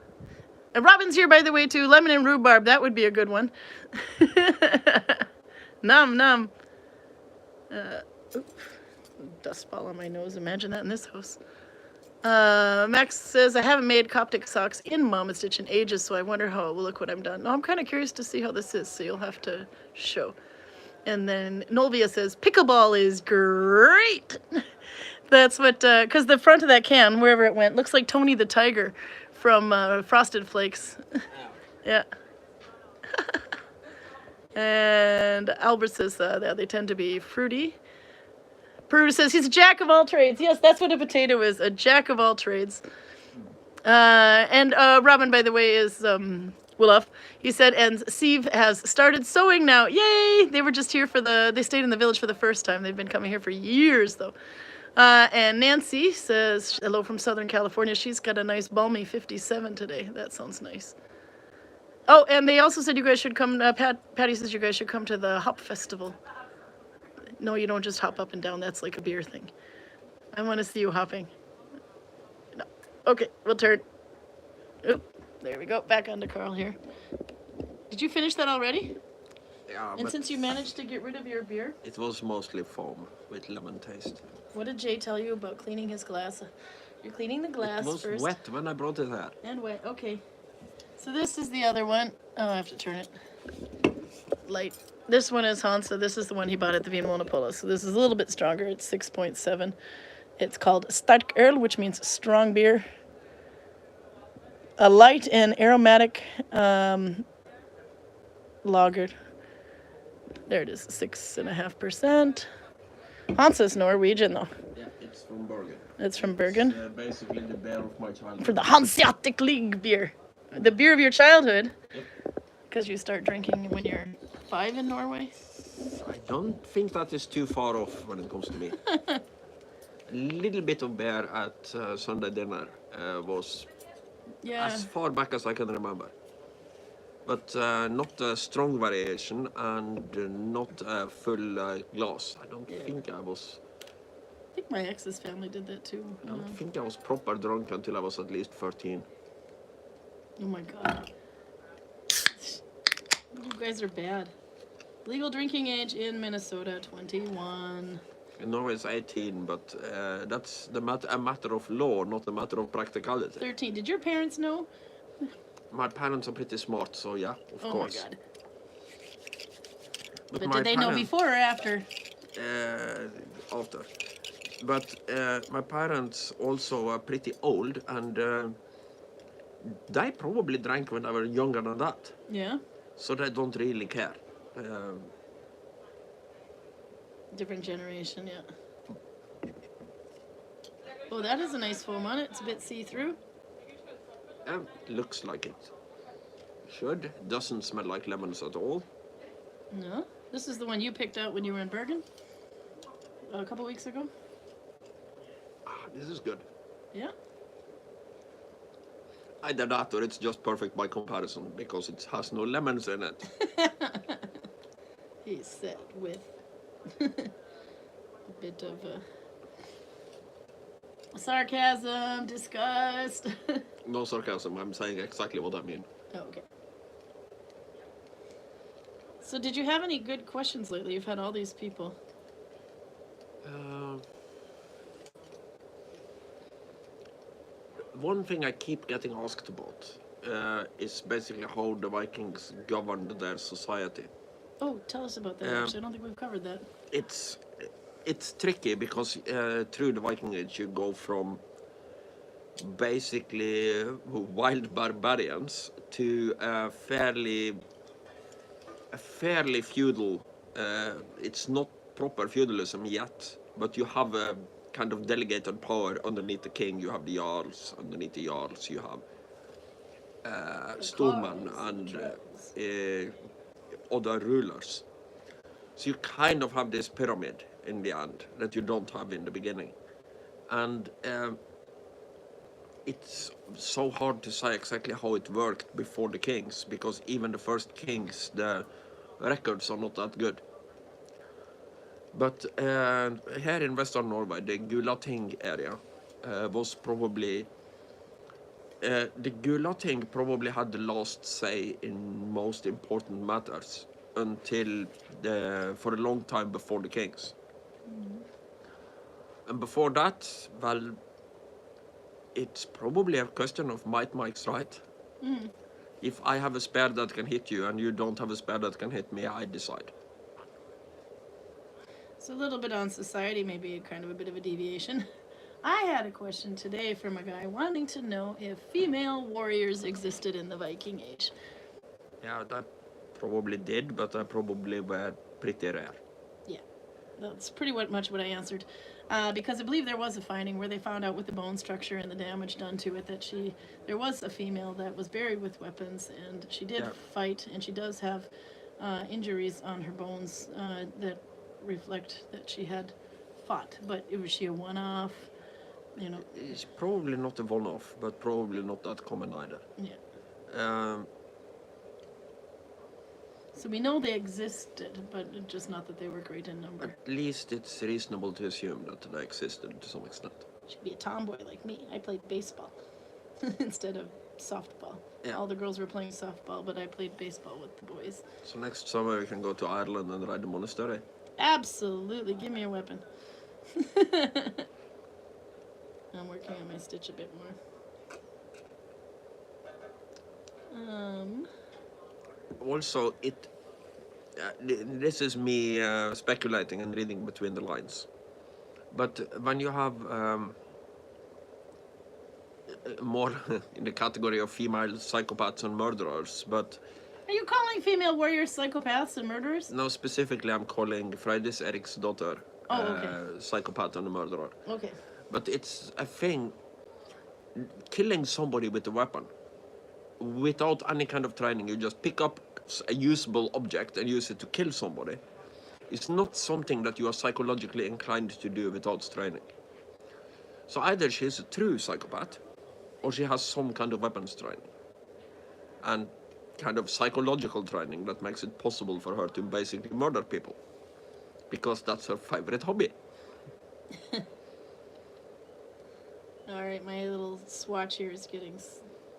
And Robin's here, by the way, too. Lemon and rhubarb. That would be a good one. Nom, nom. Dust ball on my nose. Imagine that in this house. Max says, I haven't made Coptic socks in Mama Stitch in ages, so I wonder how it will look when I'm done. No, I'm kind of curious to see how this is, so you'll have to show. And then Nolvia says, pickleball is great. That's what, because the front of that can, wherever it went, looks like Tony the Tiger from Frosted Flakes. Yeah. And Albert says they tend to be fruity. Peru says he's a jack of all trades. Yes, that's what a potato is, a jack of all trades. And Robin, by the way, is Willof. He said, and Steve has started sewing now. Yay! They were just here they stayed in the village for the first time. They've been coming here for years, though. And Nancy says, hello from Southern California. She's got a nice balmy 57 today. That sounds nice. Oh, and they also said you guys should come, Patty says you guys should come to the Hop Festival. No, you don't just hop up and down. That's like a beer thing. I want to see you hopping. No. Okay, we'll turn. Oop, there we go. Back onto Karl here. Did you finish that already? Yeah, And but since you managed to get rid of your beer, it was mostly foam with lemon taste. what did Jay tell you about cleaning his glass? You're cleaning the glass It was first. wet when I brought it here. And wet, okay. So this is the other one. Oh, I have to turn it. Light. This one is Hansa. This is the one he bought at the Vinmonopolet. So this is a little bit stronger. It's 6.7. It's called Stark Öl, which means strong beer. A light and aromatic lager. There it is, 6.5%. Hansa's Norwegian, though. Yeah, it's from Bergen. It's from Bergen. Basically the beer of my childhood. For the Hanseatic League beer. The beer of your childhood. Yep. Because you start drinking when you're 5 in Norway. I don't think that is too far off when it comes to me. A little bit of beer at Sunday dinner was Yeah. as far back as I can remember. But not a strong variation and not a full glass. I don't think I was. I think my ex's family did that too. I don't think I was proper drunk until I was at least 13. Oh my god. You guys are bad. Legal drinking age in Minnesota, 21. In Norway it's 18, but that's a matter of law, not a matter of practicality. 13. Did your parents know? My parents are pretty smart, so yeah, of course. Oh my god. But But did they know before or after? After. But my parents also are pretty old, and they probably drank when they were younger than that. Yeah. So they don't really care. Different generation, yeah. Oh, that has a nice foam on it. It's a bit see-through. Looks like it. Should. Doesn't smell like lemons at all. No. This is the one you picked out when you were in Bergen a couple weeks ago. This is good. Yeah. Either that or it's just perfect by comparison because it has no lemons in it. He's said with a bit of sarcasm, disgust. No sarcasm, I'm saying exactly what I mean. Oh, okay. So did you have any good questions lately? You've had all these people. One thing I keep getting asked about is basically how the Vikings governed their society. Oh, tell us about that. Actually, I don't think we've covered that. It's tricky because through the Viking Age you go from basically wild barbarians to a fairly feudal. It's not proper feudalism yet, but you have a kind of delegated power underneath the king. You have the jarls. Underneath the jarls, you have Stormen and other rulers. So you kind of have this pyramid in the end that you don't have in the beginning. And it's so hard to say exactly how it worked before the kings, because even the first kings, the records are not that good. But here in Western Norway, the Gulating area was probably... the Gulating probably had the last say in most important matters until for a long time before the kings. And before that, well, it's probably a question of might makes right. If I have a spear that can hit you and you don't have a spear that can hit me, I decide. So a little bit on society, maybe kind of a bit of a deviation. I had a question today from a guy wanting to know if female warriors existed in the Viking Age. Yeah, that probably did, but they probably were pretty rare. Yeah, that's pretty much what I answered. Because I believe there was a finding where they found out with the bone structure and the damage done to it that there was a female that was buried with weapons, and she did fight, and she does have injuries on her bones that reflect that she had fought. But was she a one-off? You know, It's probably not a one-off, but probably not that common either. yeah. So we know they existed, but just not that they were great in number. At least it's reasonable to assume that they existed to some extent. Should be a tomboy like me. I played baseball instead of softball. Yeah. All the girls were playing softball, but I played baseball with the boys. So next summer we can go to Ireland and ride the monastery. Absolutely. Give me a weapon. I'm working on my stitch a bit more. Also, this is me speculating and reading between the lines. But when you have more in the category of female psychopaths and murderers, but Are you calling female warriors psychopaths and murderers? no, specifically I'm calling Freydis Erik's daughter psychopath and a murderer. Okay. But it's a thing, killing somebody with a weapon, without any kind of training, you just pick up a usable object and use it to kill somebody. It's not something that you are psychologically inclined to do without training. So either she's a true psychopath, or she has some kind of weapons training. And kind of psychological training that makes it possible for her to basically murder people. Because that's her favorite hobby. All right, my little swatch here is getting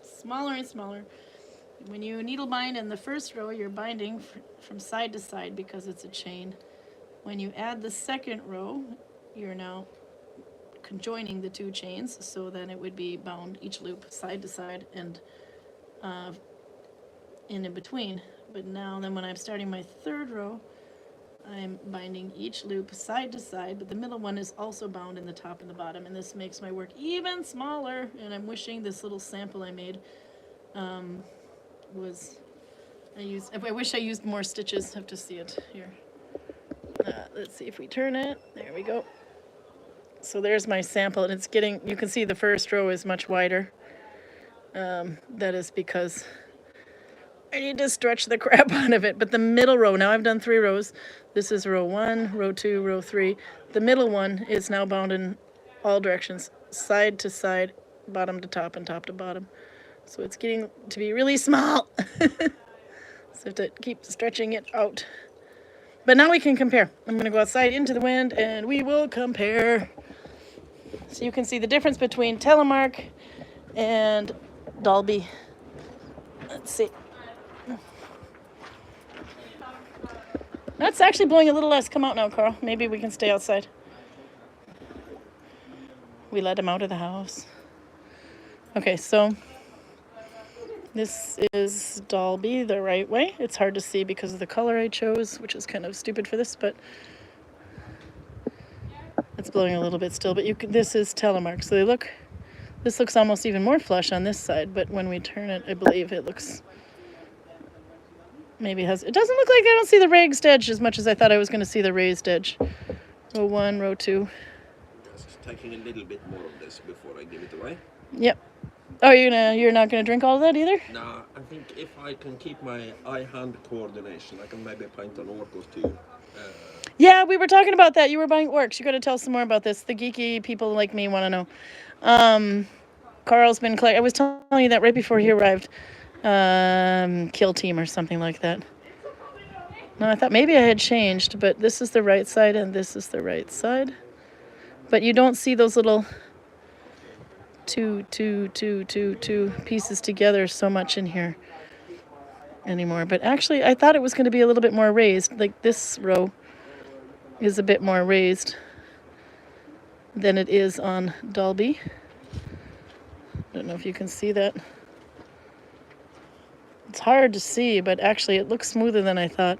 smaller and smaller. When you needle bind in the first row, you're binding from side to side because it's a chain. When you add the second row, you're now conjoining the two chains so then it would be bound each loop side to side and in between. But now then when I'm starting my third row, I'm binding each loop side to side, but the middle one is also bound in the top and the bottom, and this makes my work even smaller. And I'm wishing this little sample I made I wish I used more stitches. Have to see it here. Let's see if we turn it. There we go. So there's my sample, and it's getting, you can see the first row is much wider. That is because I need to stretch the crap out of it. But the middle row, now I've done 3 rows. This is row 1, row 2, row 3. The middle one is now bound in all directions, side to side, bottom to top, and top to bottom. So it's getting to be really small. So I have to keep stretching it out. But now we can compare. I'm going to go outside into the wind and we will compare. So you can see the difference between Telemark and Dalby. Let's see. That's actually blowing a little less. Come out now, Karl. Maybe we can stay outside. We let him out of the house. Okay, so this is Dalby the right way. It's hard to see because of the color I chose, which is kind of stupid for this, but it's blowing a little bit still. But this is Telemark. So this looks almost even more flush on this side, but when we turn it, I believe it looks, it doesn't look like I don't see the raised edge as much as I thought I was going to see the raised edge. Row 1, row 2. Just taking a little bit more of this before I give it away. Yep. Oh, you're not going to drink all of that either? No, I think if I can keep my eye-hand coordination, I can maybe paint an orc or two. Yeah, we were talking about that. You were buying orcs. You got to tell us some more about this. The geeky people like me want to know. Karl's been collecting. I was telling you that right before he arrived. Kill team or something like that. No, I thought maybe I had changed, but this is the right side and this is the right side. But you don't see those little two pieces together so much in here anymore. But actually, I thought it was going to be a little bit more raised. Like this row is a bit more raised than it is on Dalby. I don't know if you can see that. It's hard to see, but actually it looks smoother than I thought.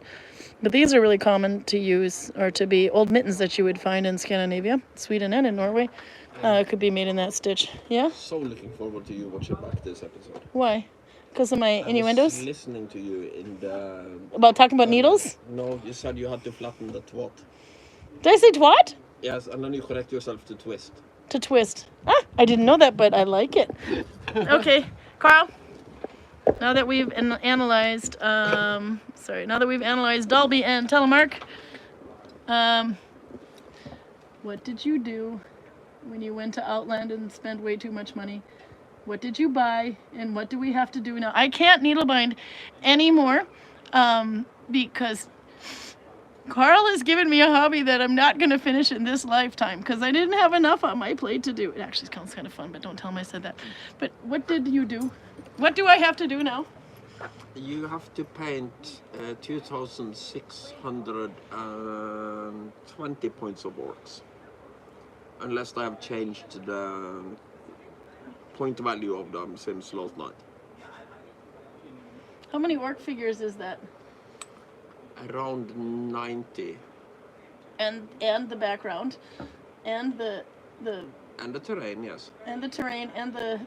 But these are really common to use, or to be old mittens that you would find in Scandinavia, Sweden and in Norway. It could be made in that stitch. Yeah? So looking forward to you watching back this episode. Why? Because of my innuendos? I was listening to you in the... About talking about needles? No, you said you had to flatten the twat. Did I say twat? Yes, and then you correct yourself to twist. To twist. Ah, I didn't know that, but I like it. Okay, Karl. Now that we've analyzed, now that we've analyzed Dalby and Telemark, what did you do when you went to Outland and spent way too much money? What did you buy, and what do we have to do now? I can't needlebind anymore because Karl has given me a hobby that I'm not going to finish in this lifetime because I didn't have enough on my plate to do. It actually sounds kind of fun, but don't tell him I said that. But what did you do? What do I have to do now? You have to paint 2,620 points of orcs. Unless I have changed the point value of them since last night. How many orc figures is that? Around 90. And the background, and the And the terrain, yes. and the terrain, and the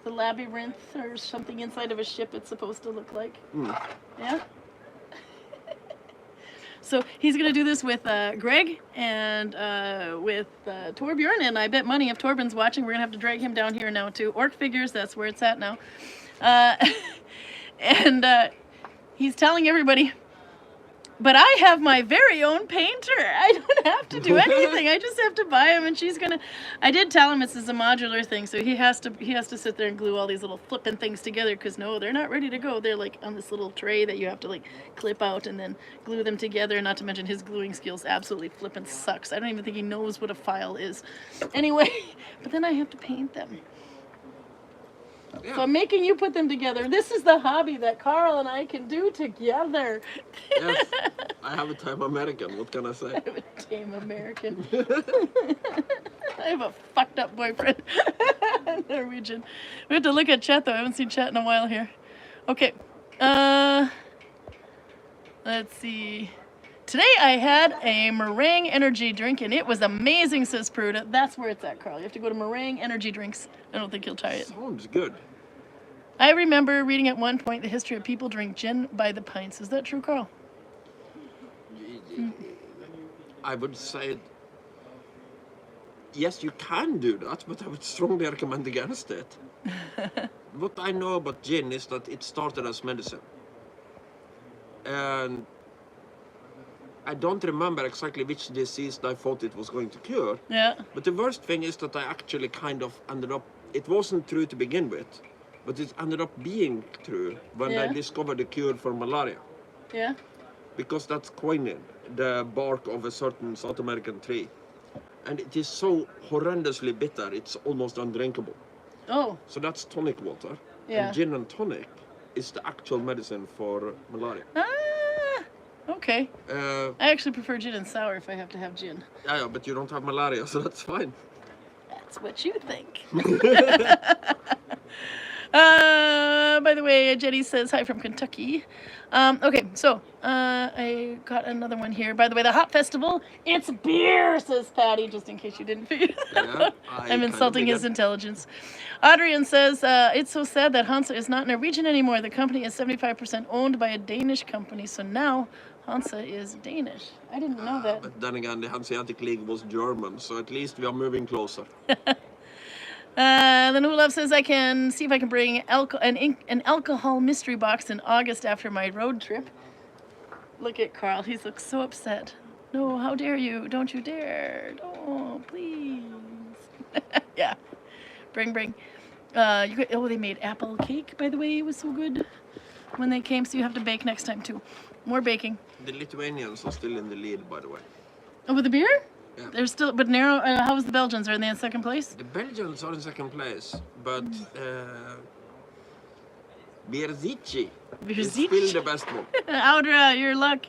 labyrinth or something inside of a ship it's supposed to look like. Yeah. So he's gonna do this with Greg and with Torbjorn, and I bet money if Torbjorn's watching, we're gonna have to drag him down here now too. Orc figures, that's where it's at now. And he's telling everybody, but I have my very own painter. I don't have to do anything. I just have to buy him, and she's gonna. I did tell him it's a modular thing, so he has to sit there and glue all these little flipping things together. Because no, they're not ready to go. They're like on this little tray that you have to like clip out and then glue them together. Not to mention his gluing skills absolutely flipping sucks. I don't even think he knows what a file is. Anyway, but then I have to paint them. Yeah. So I'm making you put them together. This is the hobby that Karl and I can do together. Yes, I have a time American, what can I say? I'm a tame American. I have a fucked up boyfriend. Norwegian. We have to look at chat though. I haven't seen chat in a while here. Okay. Let's see. Today I had a meringue energy drink and it was amazing, says Pruda. That's where it's at, Karl. You have to go to meringue energy drinks. I don't think you'll try it. Sounds good. I remember reading at one point the history of people drink gin by the pints. Is that true, Karl? I would say, yes, you can do that, but I would strongly recommend against it. What I know about gin is that it started as medicine. And I don't remember exactly which disease I thought it was going to cure. Yeah. But the worst thing is that I actually kind of ended up, it wasn't true to begin with, but it ended up being true when I Yeah. discovered the cure for malaria. Yeah. Because that's quinine, the bark of a certain South American tree. And it is so horrendously bitter, it's almost undrinkable. Oh. So that's tonic water. Yeah. And gin and tonic is the actual medicine for malaria. Ah. Okay. Uh, I actually prefer gin and sour if I have to have gin. yeah, but you don't have malaria, so that's fine. That's what you think. By the way, Jenny says hi from Kentucky. Okay, so I got another one here. By the way, the Hop Festival, it's beer, says Patty, just in case you didn't figure that Yeah, out. I I'm kinda insulting his figured. intelligence. Adrian says, it's so sad that Hansa is not Norwegian anymore. The company is 75% owned by a Danish company, so now Hansa is Danish. I didn't know that. But then again, the Hanseatic League was German, so at least we are moving closer. Then Olaf says I can see if I can bring an alcohol mystery box in August after my road trip. Look at Karl. He looks so upset. No, how dare you? Don't you dare. Oh, please. Yeah. Bring. They made apple cake, by the way. It was so good when they came, so you have to bake next time too. More baking. The Lithuanians are still in the lead, by the way. Oh, with the beer? Yeah. They're still, but narrow. How was the Belgians? Are they in second place? The Belgians are in second place, but Bierzici is still the best one. Audra, your luck.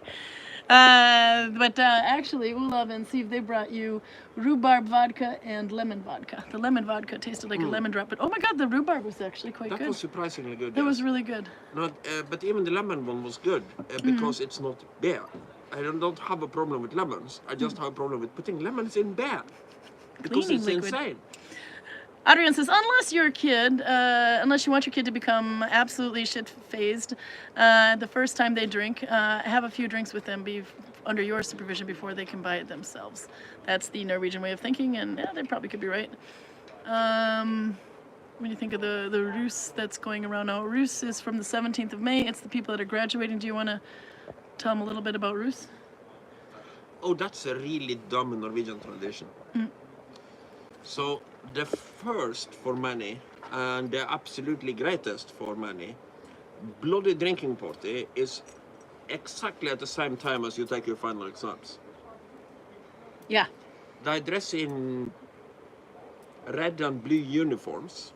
But actually, Olav and Steve, they brought you rhubarb vodka and lemon vodka. The lemon vodka tasted like a lemon drop, but oh my god, the rhubarb was actually quite That good. was surprisingly good. That yes. was really good. Not, but even the lemon one was good because it's not beer. I don't have a problem with lemons. I just have a problem with putting lemons in beer because Cleaning it's liquid. insane. Adrian says, unless you want your kid to become absolutely shit-phased, the first time they drink, have a few drinks with them under your supervision before they can buy it themselves. That's the Norwegian way of thinking, and yeah, they probably could be right. When you think of the Rus that's going around now, Rus is from the 17th of May. It's the people that are graduating. Do you want to tell them a little bit about Rus? Oh, that's a really dumb Norwegian tradition. So the first for many, and the absolutely greatest for many, bloody drinking party is exactly at the same time as you take your final exams. Yeah. They dress in red and blue uniforms.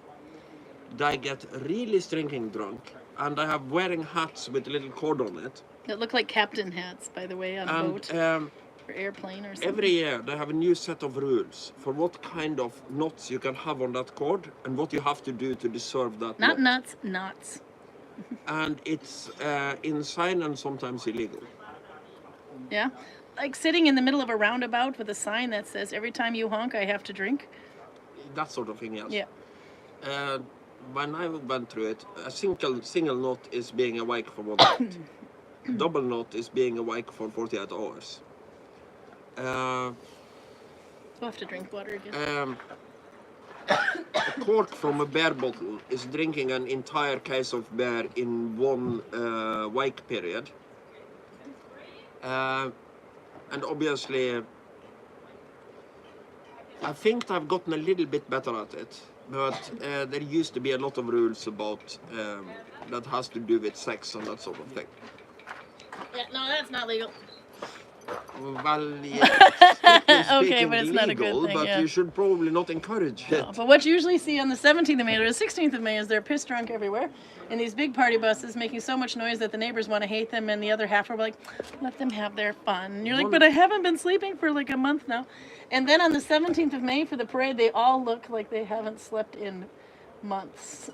They get really stinking drunk, and they have wearing hats with a little cord on it. That look like captain hats, by the way, on a boat or airplane or something. Every year they have a new set of rules for what kind of knots you can have on that cord and what you have to do to deserve that Not knot. nuts, knots. And it's insane and sometimes illegal. Yeah. Like sitting in the middle of a roundabout with a sign that says, every time you honk, I have to drink. That sort of thing, yes. Yeah. When I went through it, a single knot is being awake for 1 night. Double knot is being awake for 48 hours. We'll have to drink water again. A cork from a beer bottle is drinking an entire case of beer in one wake period. And obviously, I think I've gotten a little bit better at it. But there used to be a lot of rules about that has to do with sex and that sort of thing. Yeah, no, that's not legal. Well, yeah, Okay, but it's not a good thing, but yeah. you should probably not encourage it. But what you usually see on the 17th of May or the 16th of May is they're piss drunk everywhere in these big party buses making so much noise that the neighbors want to hate them, and the other half are like, let them have their fun. And you're like, but I haven't been sleeping for like a month now. And then on the 17th of May for the parade, they all look like they haven't slept in months.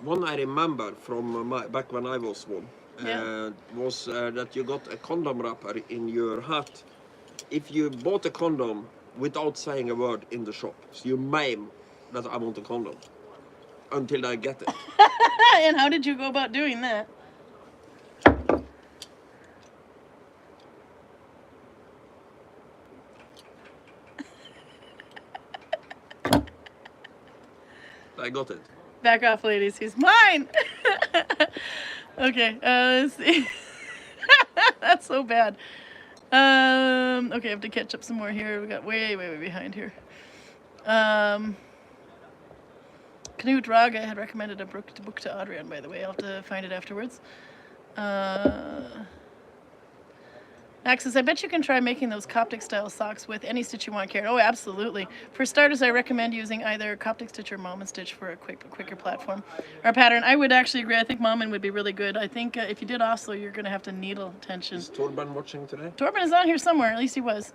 One I remember from back when I was one was that you got a condom wrapper in your hat if you bought a condom without saying a word in the shop. So you mime that I want a condom until I get it. And how did you go about doing that? I got it. Back off, ladies. He's mine. Okay, let's see. That's so bad. Okay, I have to catch up some more here. We got way behind here. Knut Raga had recommended a book to Adrian, by the way. I'll have to find it afterwards. Max says, I bet you can try making those Coptic style socks with any stitch you want, Karin. Oh, absolutely. For starters, I recommend using either Coptic stitch or Momin stitch for a quicker platform or pattern. I would actually agree. I think Momin would be really good. I think if you did Oslo, you're going to have to needle tension. Is Torben watching today? Torben is on here somewhere. At least he was.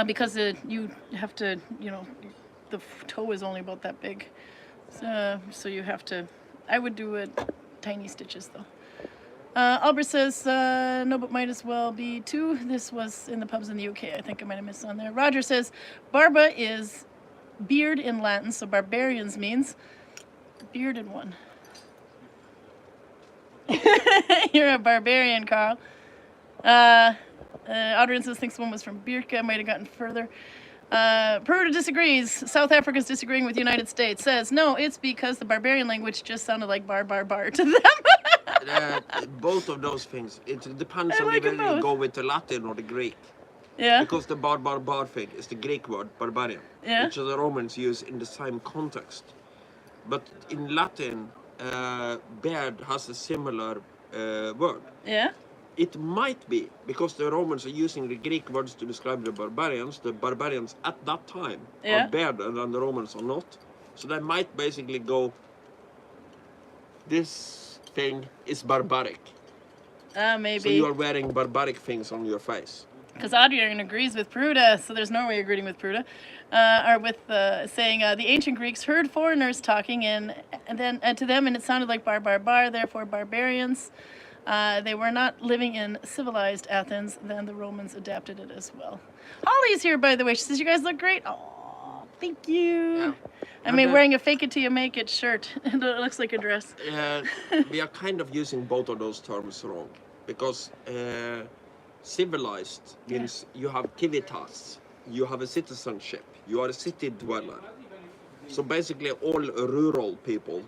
Because you have to, the toe is only about that big. So you have to, I would do tiny stitches though. Albert says, no, but might as well be two. This was in the pubs in the UK. I think I might have missed on there. Roger says, barba is beard in Latin, so barbarians means bearded one. You're a barbarian, Karl. Adrian says, thinks one was from Birka. Might have gotten further. Peru disagrees. South Africa's disagreeing with the United States. Says, no, it's because the barbarian language just sounded like bar to them. Both of those things. It depends on like whether them both. you go with the Latin or the Greek. Yeah. Because the bar thing is the Greek word, barbarian, Yeah. which the Romans use in the same context. But in Latin, beard has a similar word. Yeah. It might be, because the Romans are using the Greek words to describe the barbarians at that time Yeah. are bearded and the Romans are not. So they might basically go, this thing is barbaric. Maybe. So you are wearing barbaric things on your face. Because Adrian agrees with Pruda, so there's Norway agreeing with Pruda, or with saying the ancient Greeks heard foreigners talking and then to them, and it sounded like bar, therefore barbarians. They were not living in civilized Athens. Then the Romans adapted it as well. Holly's here, by the way. She says, you guys look great. Oh, thank you. Yeah. I mean, wearing a fake it till you make it shirt. It looks like a dress. We are kind of using both of those terms wrong, because civilized means you have civitas, you have a citizenship, you are a city dweller. So basically all rural people,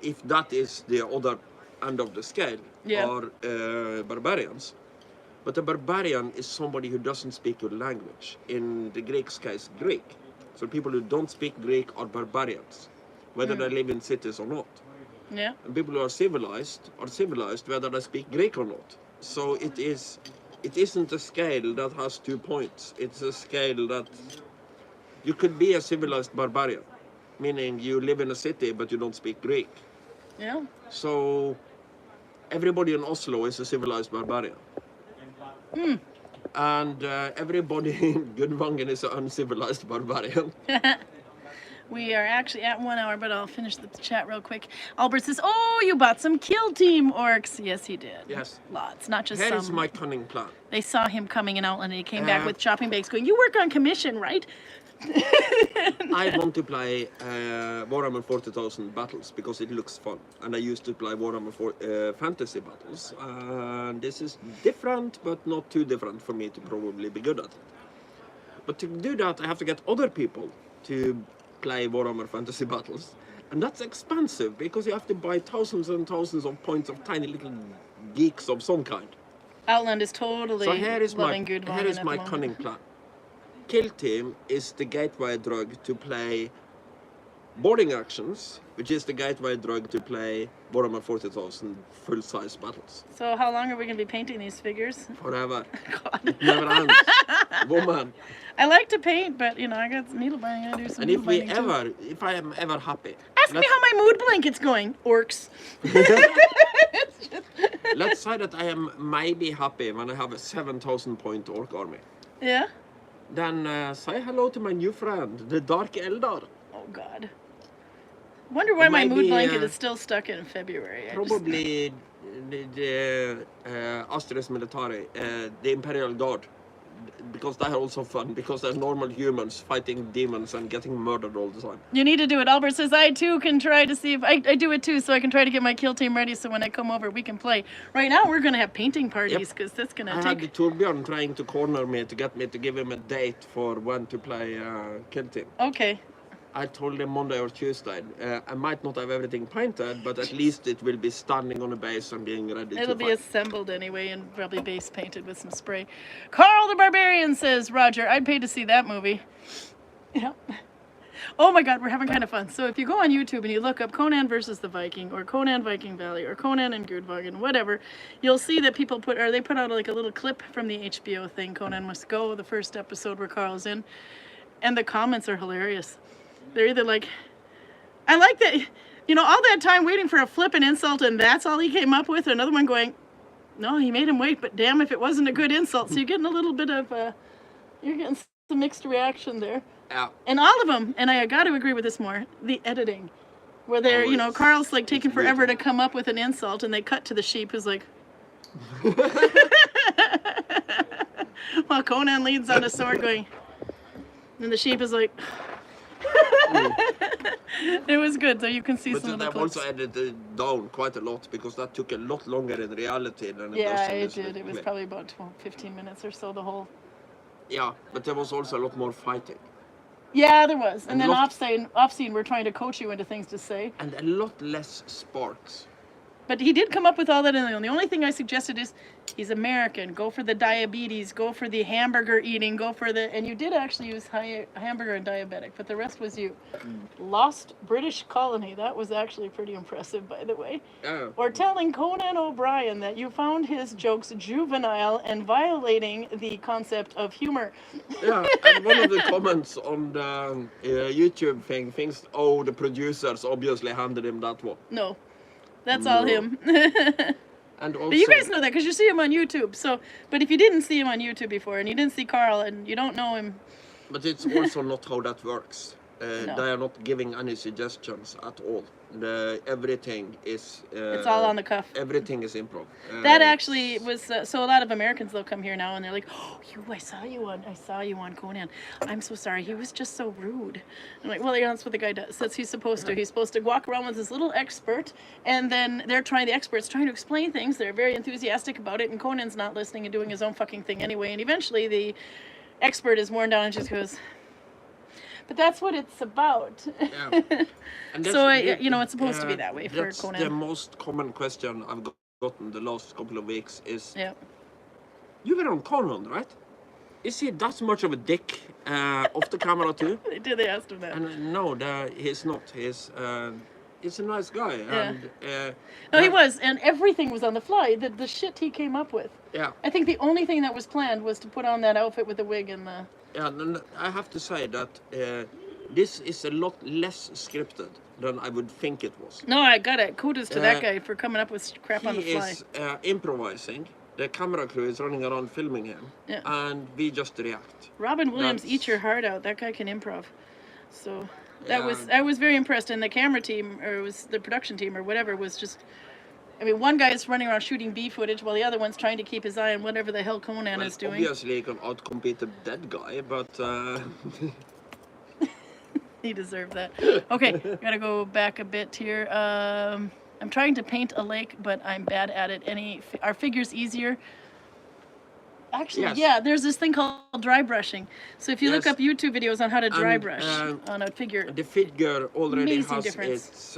if that is the other end of the scale, are barbarians. But a barbarian is somebody who doesn't speak your language. In the Greek's case, Greek. So people who don't speak Greek are barbarians, whether they live in cities or not. Yeah. And people who are civilized whether they speak Greek or not. So it isn't a scale that has 2 points. It's a scale that you could be a civilized barbarian, meaning you live in a city but you don't speak Greek. Yeah. So everybody in Oslo is a civilized barbarian. And everybody in Gudvangen is an uncivilized barbarian. We are actually at 1 hour, but I'll finish the chat real quick. Albert says, "Oh, you bought some Kill Team orcs." Yes, he did. Yes. Lots, not just Here some. is my cunning plan. They saw him coming in Outland and he came back with shopping bags going, "You work on commission, right?" I want to play Warhammer 40,000 battles because it looks fun. And I used to play Warhammer fantasy battles. And this is different, but not too different for me to probably be good at it. But to do that, I have to get other people to play Warhammer fantasy battles. And that's expensive because you have to buy thousands and thousands of points of tiny little geeks of some kind. Outland is totally So here is loving Gudvangen here is at my the moment. cunning plan. Kill Team is the gateway drug to play boarding actions, which is the gateway drug to play Warhammer 40,000 full-size battles. So how long are we going to be painting these figures? Forever. God. It never ends. Woman. I like to paint, but you know, I got needle binding. I do some And needle binding too. if I am ever happy, Ask me how my mood blanket's going, orcs. let's say that I am maybe happy when I have a 7,000 point orc army. Yeah? Then say hello to my new friend, the Dark Eldar. Oh God. Wonder why my mood Maybe, blanket is still stuck in February. Probably the Astres Militari, the Imperial Guard, because they're also fun, because they're normal humans fighting demons and getting murdered all the time. You need to do it. Albert says, I too can try to see if I do it too, so I can try to get my kill team ready so when I come over we can play. Right now we're going to have painting parties because that's going to I take... had Torbjörn trying to corner me to get me to give him a date for when to play Kill Team. Okay. I told him Monday or Tuesday. I might not have everything painted, but at least it will be standing on a base and being ready It'll to be fight. assembled anyway and probably base painted with some spray. Karl the Barbarian says, Roger, I'd pay to see that movie. Yeah. Oh my God, we're having kind of fun. So if you go on YouTube and you look up Conan versus the Viking or Conan Viking Valley or Conan and Gudvangen, whatever, you'll see that people put out like a little clip from the HBO thing, Conan Must Go, the first episode where Karl's in. And the comments are hilarious. They're either like, I like that, you know, all that time waiting for a flippant insult and that's all he came up with. Another one going, no, he made him wait, but damn if it wasn't a good insult. So you're getting a little bit of, you're getting some mixed reaction there. Yeah. And all of them, and I got to agree with this more, the editing. Where they're, you know, Karl's like taking forever to come up with an insult and they cut to the sheep who's like, while Conan leans on a sword going, and the sheep is like, it was good, so you can see some of the But they've clips. also edited down quite a lot because that took a lot longer in reality than it Yeah, does in it this did. little It was clip. probably about 15 minutes or so, the whole... Yeah, but there was also a lot more fighting. Yeah, there was. And And then lot- off scene, we're trying to coach you into things to say. And a lot less sparks. But he did come up with all that, and the only thing I suggested is he's American. Go for the diabetes. Go for the hamburger eating. Go for the... And you did actually use hamburger and diabetic, but the rest was you. Lost British colony. That was actually pretty impressive, by the way. Yeah. Or telling Conan O'Brien that you found his jokes juvenile and violating the concept of humor. Yeah, and one of the comments on the YouTube thing thinks, oh, the producers obviously handed him that one. No, that's all No. him. And also, But you guys know that because you see him on YouTube. So, but if you didn't see him on YouTube before and you didn't see Karl and you don't know him, But it's also not how that works. They are not giving any suggestions at all. Everything is. It's all on the cuff. Everything is improv. That actually was so. A lot of Americans, they'll come here now and they're like, "Oh, I saw you on Conan. I'm so sorry. He was just so rude." I'm like, "Well, that's what the guy does. That's he's supposed to. He's supposed to walk around with his little expert, and then the expert's trying to explain things. They're very enthusiastic about it, and Conan's not listening and doing his own fucking thing anyway. And eventually, the expert is worn down and just goes." But that's what it's about. Yeah. And So, it's supposed to be that way for that's Conan. The most common question I've gotten the last couple of weeks is, Yeah. you were on Conan, right? Is he that much of a dick off the camera too? They asked him that. And no, he's not. He's a nice guy. Yeah. And, No, he was, and everything was on the fly. The shit he came up with. Yeah. I think the only thing that was planned was to put on that outfit with the wig and the... Yeah, and I have to say that this is a lot less scripted than I would think it was. No, I got it. Kudos to that guy for coming up with crap on the fly. He is improvising. The camera crew is running around filming him. Yeah. And we just react. Robin Williams, That's- eat your heart out. That guy can improv. So that Yeah. was... I was very impressed. And the camera team, or it was the production team or whatever, was just... I mean, one guy is running around shooting B footage while the other one's trying to keep his eye on whatever the hell Conan is doing. Obviously, he can outcompete the dead guy, but... He deserved that. Okay, gotta go back a bit here. I'm trying to paint a lake, but I'm bad at it. Are figures easier? Actually, Yes. yeah, there's this thing called dry brushing. So if you look Yes. up YouTube videos on how to dry And, brush on a figure, The figure already Amazing has difference.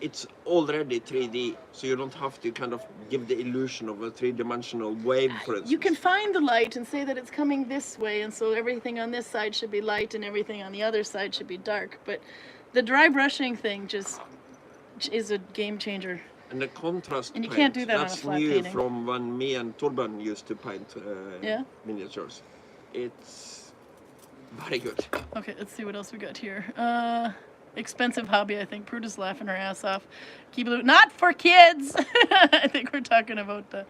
it's already 3D, so you don't have to kind of give the illusion of a three-dimensional wave, for instance. you can find the light and say that it's coming this way, and so everything on this side should be light and everything on the other side should be dark. But the dry brushing thing just is a game changer. And the contrast And you paint, can't do that on a that's flat new painting. from when me and Torben used to paint Yeah? miniatures. It's very good. Okay, let's see what else we got here. Expensive hobby, I think. Prue is laughing her ass off. Keep it not for kids. I think we're talking about the.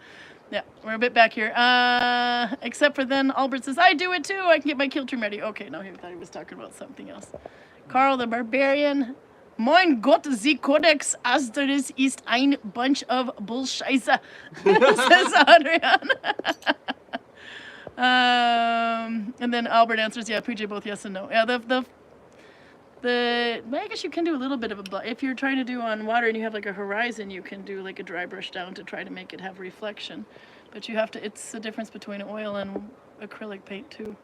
Yeah, we're a bit back here. Except for then, Albert says, I do it too. I can get my kill trim ready. Okay, no, he thought he was talking about something else. Karl the Barbarian. Mein Gott, the Codex Asteris ist ein bunch of bullscheiße, says Adrian. And then Albert answers, yeah, PJ, both yes and no. Yeah, well, I guess you can do a little bit of if you're trying to do on water and you have like a horizon, you can do like a dry brush down to try to make it have reflection. But you have to, it's the difference between oil and acrylic paint too.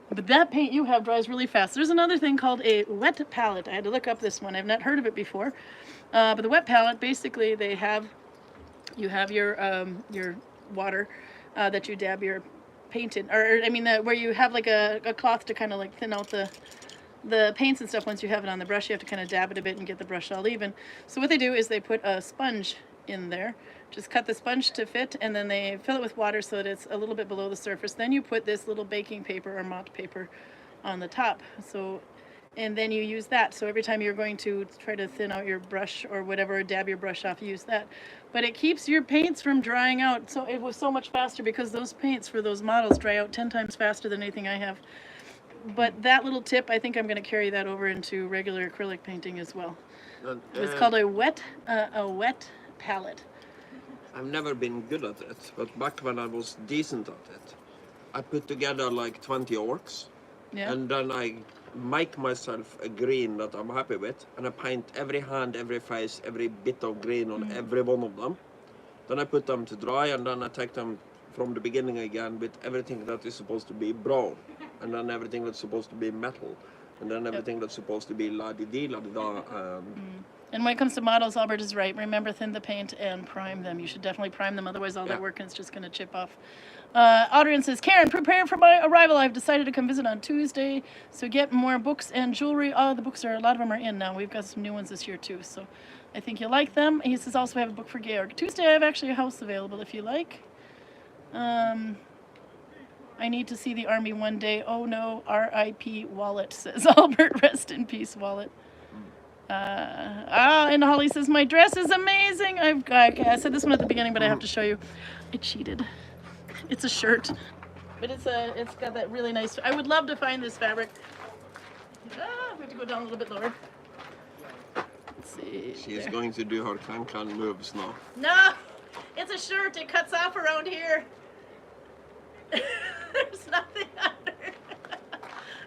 But that paint you have dries really fast. There's another thing called a wet palette. I had to look up this one. I've not heard of it before. But the wet palette, basically, you have your water that you dab your paint in, or I mean, where you have like a cloth to kind of like thin out the paints and stuff. Once you have it on the brush, you have to kind of dab it a bit and get the brush all even. So what they do is they put a sponge in there. Just cut the sponge to fit, and then they fill it with water so that it's a little bit below the surface. Then you put this little baking paper or mott paper on the top. So, and then you use that. So every time you're going to try to thin out your brush or whatever, or dab your brush off, use that. But it keeps your paints from drying out. So it was so much faster because those paints for those models dry out 10 times faster than anything I have. But that little tip, I think I'm going to carry that over into regular acrylic painting as well. It's called a wet palette. I've never been good at it, but back when I was decent at it, I put together like 20 orcs, Yeah. and then I make myself a green that I'm happy with, and I paint every hand, every face, every bit of green on every one of them. Then I put them to dry, and then I take them from the beginning again with everything that is supposed to be brown, and then everything that's supposed to be metal, and then everything that's supposed to be la-di-di, la-di-da. And when it comes to models, Albert is right. Remember, thin the paint and prime them. You should definitely prime them, otherwise all that work is just going to chip off. Adrian says, Karin, prepare for my arrival. I've decided to come visit on Tuesday, so get more books and jewelry. Oh, the books a lot of them are in now. We've got some new ones this year too, so I think you'll like them. He says also I have a book for Georg. Tuesday I have actually a house available if you like. I need to see the army one day. Oh no, R.I.P. Wallet, says Albert. Rest in peace, Wallet. And Holly says, my dress is amazing. I said this one at the beginning, but I have to show you. I cheated. It's a shirt, but it's got that really nice, I would love to find this fabric. we have to go down a little bit lower. Let's see. She's there. going to do her can moves now. No, it's a shirt. It cuts off around here. There's nothing under.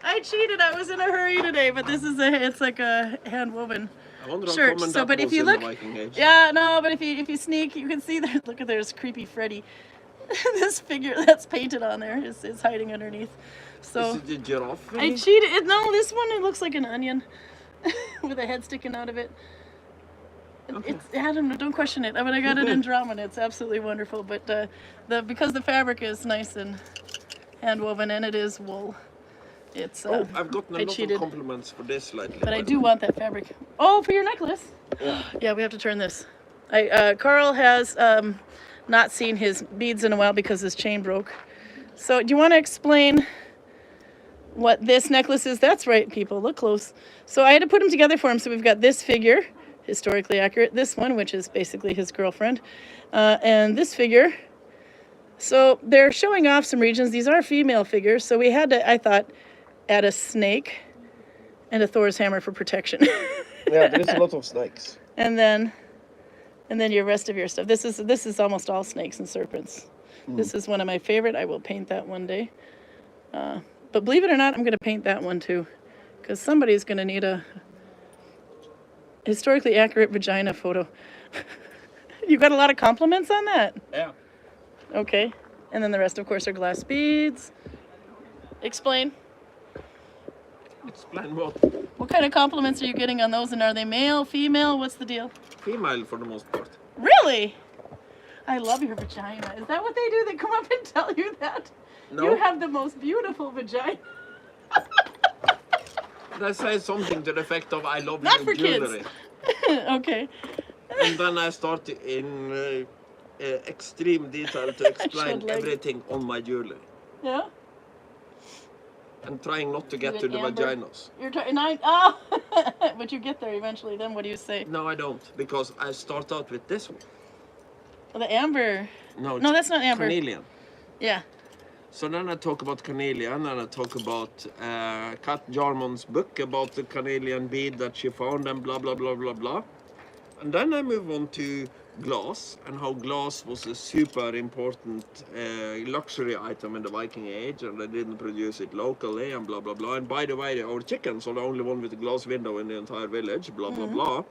I cheated. I was in a hurry today, but this is it's like a hand woven I wonder how shirt. common So, that but if was you in look, the Viking Age. yeah, no, but if you sneak, you can see there. Look at there's creepy Freddy. This figure that's painted on there is hiding underneath. So Is it the giraffe? I cheated. No, this one it looks like an onion with a head sticking out of it. Okay. It's I don't know. Don't question it. I mean, I got it in drama, and it's absolutely wonderful. But because the fabric is nice and hand woven, and it is wool. It's I've gotten a lot cheated. of compliments for this lately. But I by the do way. want that fabric. Oh, for your necklace. Yeah. Yeah, we have to turn this. Karl has not seen his beads in a while because his chain broke. So do you want to explain what this necklace is? That's right, people. Look close. So I had to put them together for him. So we've got this figure, historically accurate. This one, which is basically his girlfriend. And this figure. So they're showing off some regions. These are female figures. So we had to, I thought, add a snake and a Thor's hammer for protection. Yeah, there's a lot of snakes. And then your rest of your stuff. This is almost all snakes and serpents. This is one of my favorite. I will paint that one day. But believe it or not, I'm going to paint that one too, because somebody's going to need a historically accurate vagina photo. You got a lot of compliments on that. Yeah. Okay. And then the rest, of course, are glass beads. Explain. Explain what? What kind of compliments are you getting on those? And are they male, female? What's the deal? Female for the most part. Really? I love your vagina. Is that what they do? They come up and tell you that? No. You have the most beautiful vagina. They say something to the effect of "I love Not you" for kids. jewelry. Okay. And then I start in extreme detail to explain Shed leg. everything on my jewelry. Yeah. And trying not to get Is to it the amber? vaginas. You're trying. Oh, but you get there eventually. Then what do you say? No, I don't, because I start out with this one. Well, the amber. No, No, that's not amber. carnelian. Yeah. So then I talk about carnelian, and I talk about Kat Jarmon's book about the carnelian bead that she found, and blah blah blah blah blah. And then I move on to glass, and how glass was a super important luxury item in the Viking Age, and they didn't produce it locally, and blah blah blah. And by the way, our chickens are the only one with a glass window in the entire village, blah blah blah.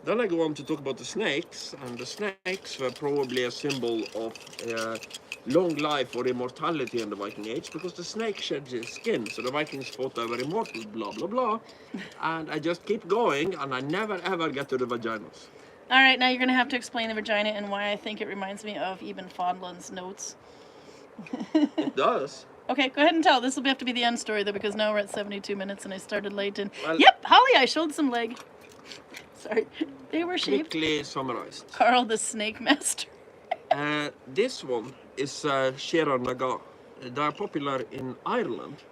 Then I go on to talk about the snakes, and the snakes were probably a symbol of long life or immortality in the Viking Age, because the snake sheds its skin, so the Vikings thought they were immortal, blah blah blah. And I just keep going, and I never ever get to the vaginas. All right, now you're going to have to explain the vagina and why I think it reminds me of Eben Fondland's notes. It does. Okay, go ahead and tell. This will have to be the end story, though, because now we're at 72 minutes and I started late. And Well- yep, Holly, I showed some leg. Sorry, they were shaved. Quickly summarized. Karl the Snake Master. This one is Shera Naga. They are popular in Ireland,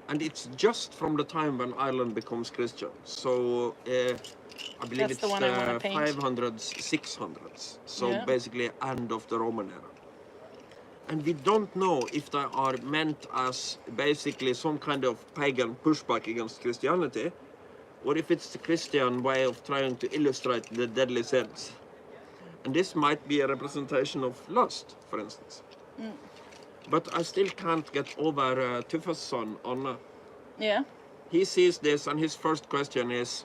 and it's just from the time when Ireland becomes Christian. So I believe That's it's the one I wanna paint. 500s, 600s. So Yeah. basically end of the Roman era. And we don't know if they are meant as basically some kind of pagan pushback against Christianity, or if it's the Christian way of trying to illustrate the deadly sins. And this might be a representation of lust, for instance. But I still can't get over Tuffa's son, Anna. Yeah. He sees this, and his first question is,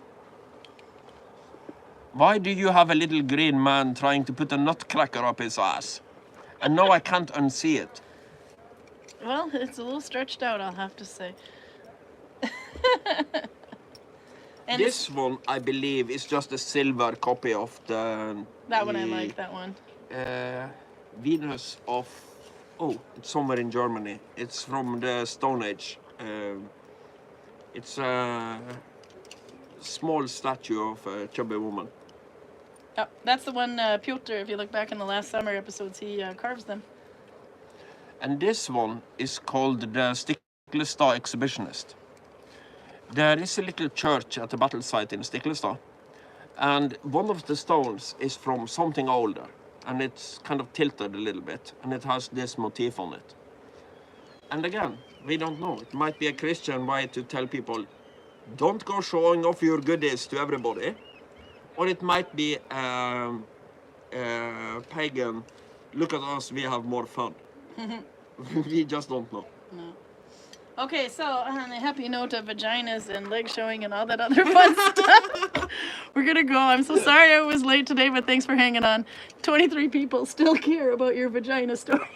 why do you have a little green man trying to put a nutcracker up his ass? And now I can't unsee it. Well, it's a little stretched out, I'll have to say. And This one, I believe, is just a silver copy of that one I like, that one. Venus of... Oh, it's somewhere in Germany. It's from the Stone Age. It's a small statue of a chubby woman. Oh, that's the one, Piotr, if you look back in the last summer episodes, he carves them. And this one is called the Stiklestad Exhibitionist. There is a little church at the battle site in Stiklestad, and one of the stones is from something older, and it's kind of tilted a little bit, and it has this motif on it. And again, we don't know. It might be a Christian way to tell people, don't go showing off your goodies to everybody. Or it might be pagan, look at us, we have more fun. We just don't know. No. Okay, so on the happy note of vaginas and leg showing and all that other fun stuff, we're gonna go. I'm so sorry I was late today, but thanks for hanging on. 23 people still care about your vagina stories.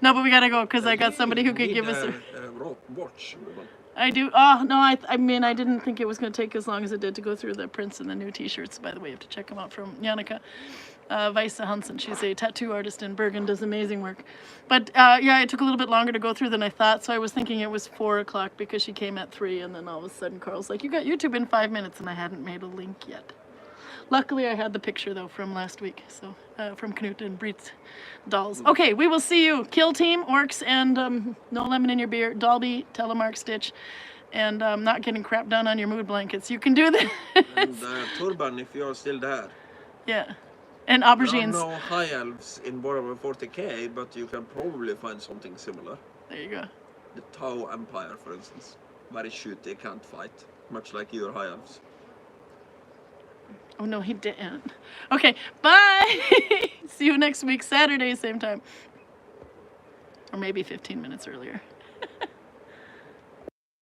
No, but we gotta go because I got somebody who could give us a watch. I do. Oh, no, I mean, I didn't think it was going to take as long as it did to go through the prints and the new t-shirts. By the way, you have to check them out from Jannica Weisse Hansen. She's a tattoo artist in Bergen, does amazing work. But yeah, it took a little bit longer to go through than I thought, so I was thinking it was 4 o'clock because she came at 3, and then all of a sudden Karl's like, you got YouTube in 5 minutes, and I hadn't made a link yet. Luckily, I had the picture, though, from last week, so from Knut and Breed's dolls. Okay, we will see you. Kill Team, Orcs, and No Lemon in Your Beer, Dalby, Telemark, Stitch, and not getting crap done on your mood blankets. You can do that. And Turban, if you're still there. Yeah, and There aubergines. are no high elves in Warhammer 40k, but you can probably find something similar. There you go. The Tau Empire, for instance. Very shooty, can't fight. Much like your high elves. Oh, no, he didn't. Okay, bye. See you next week, Saturday, same time. Or maybe 15 minutes earlier.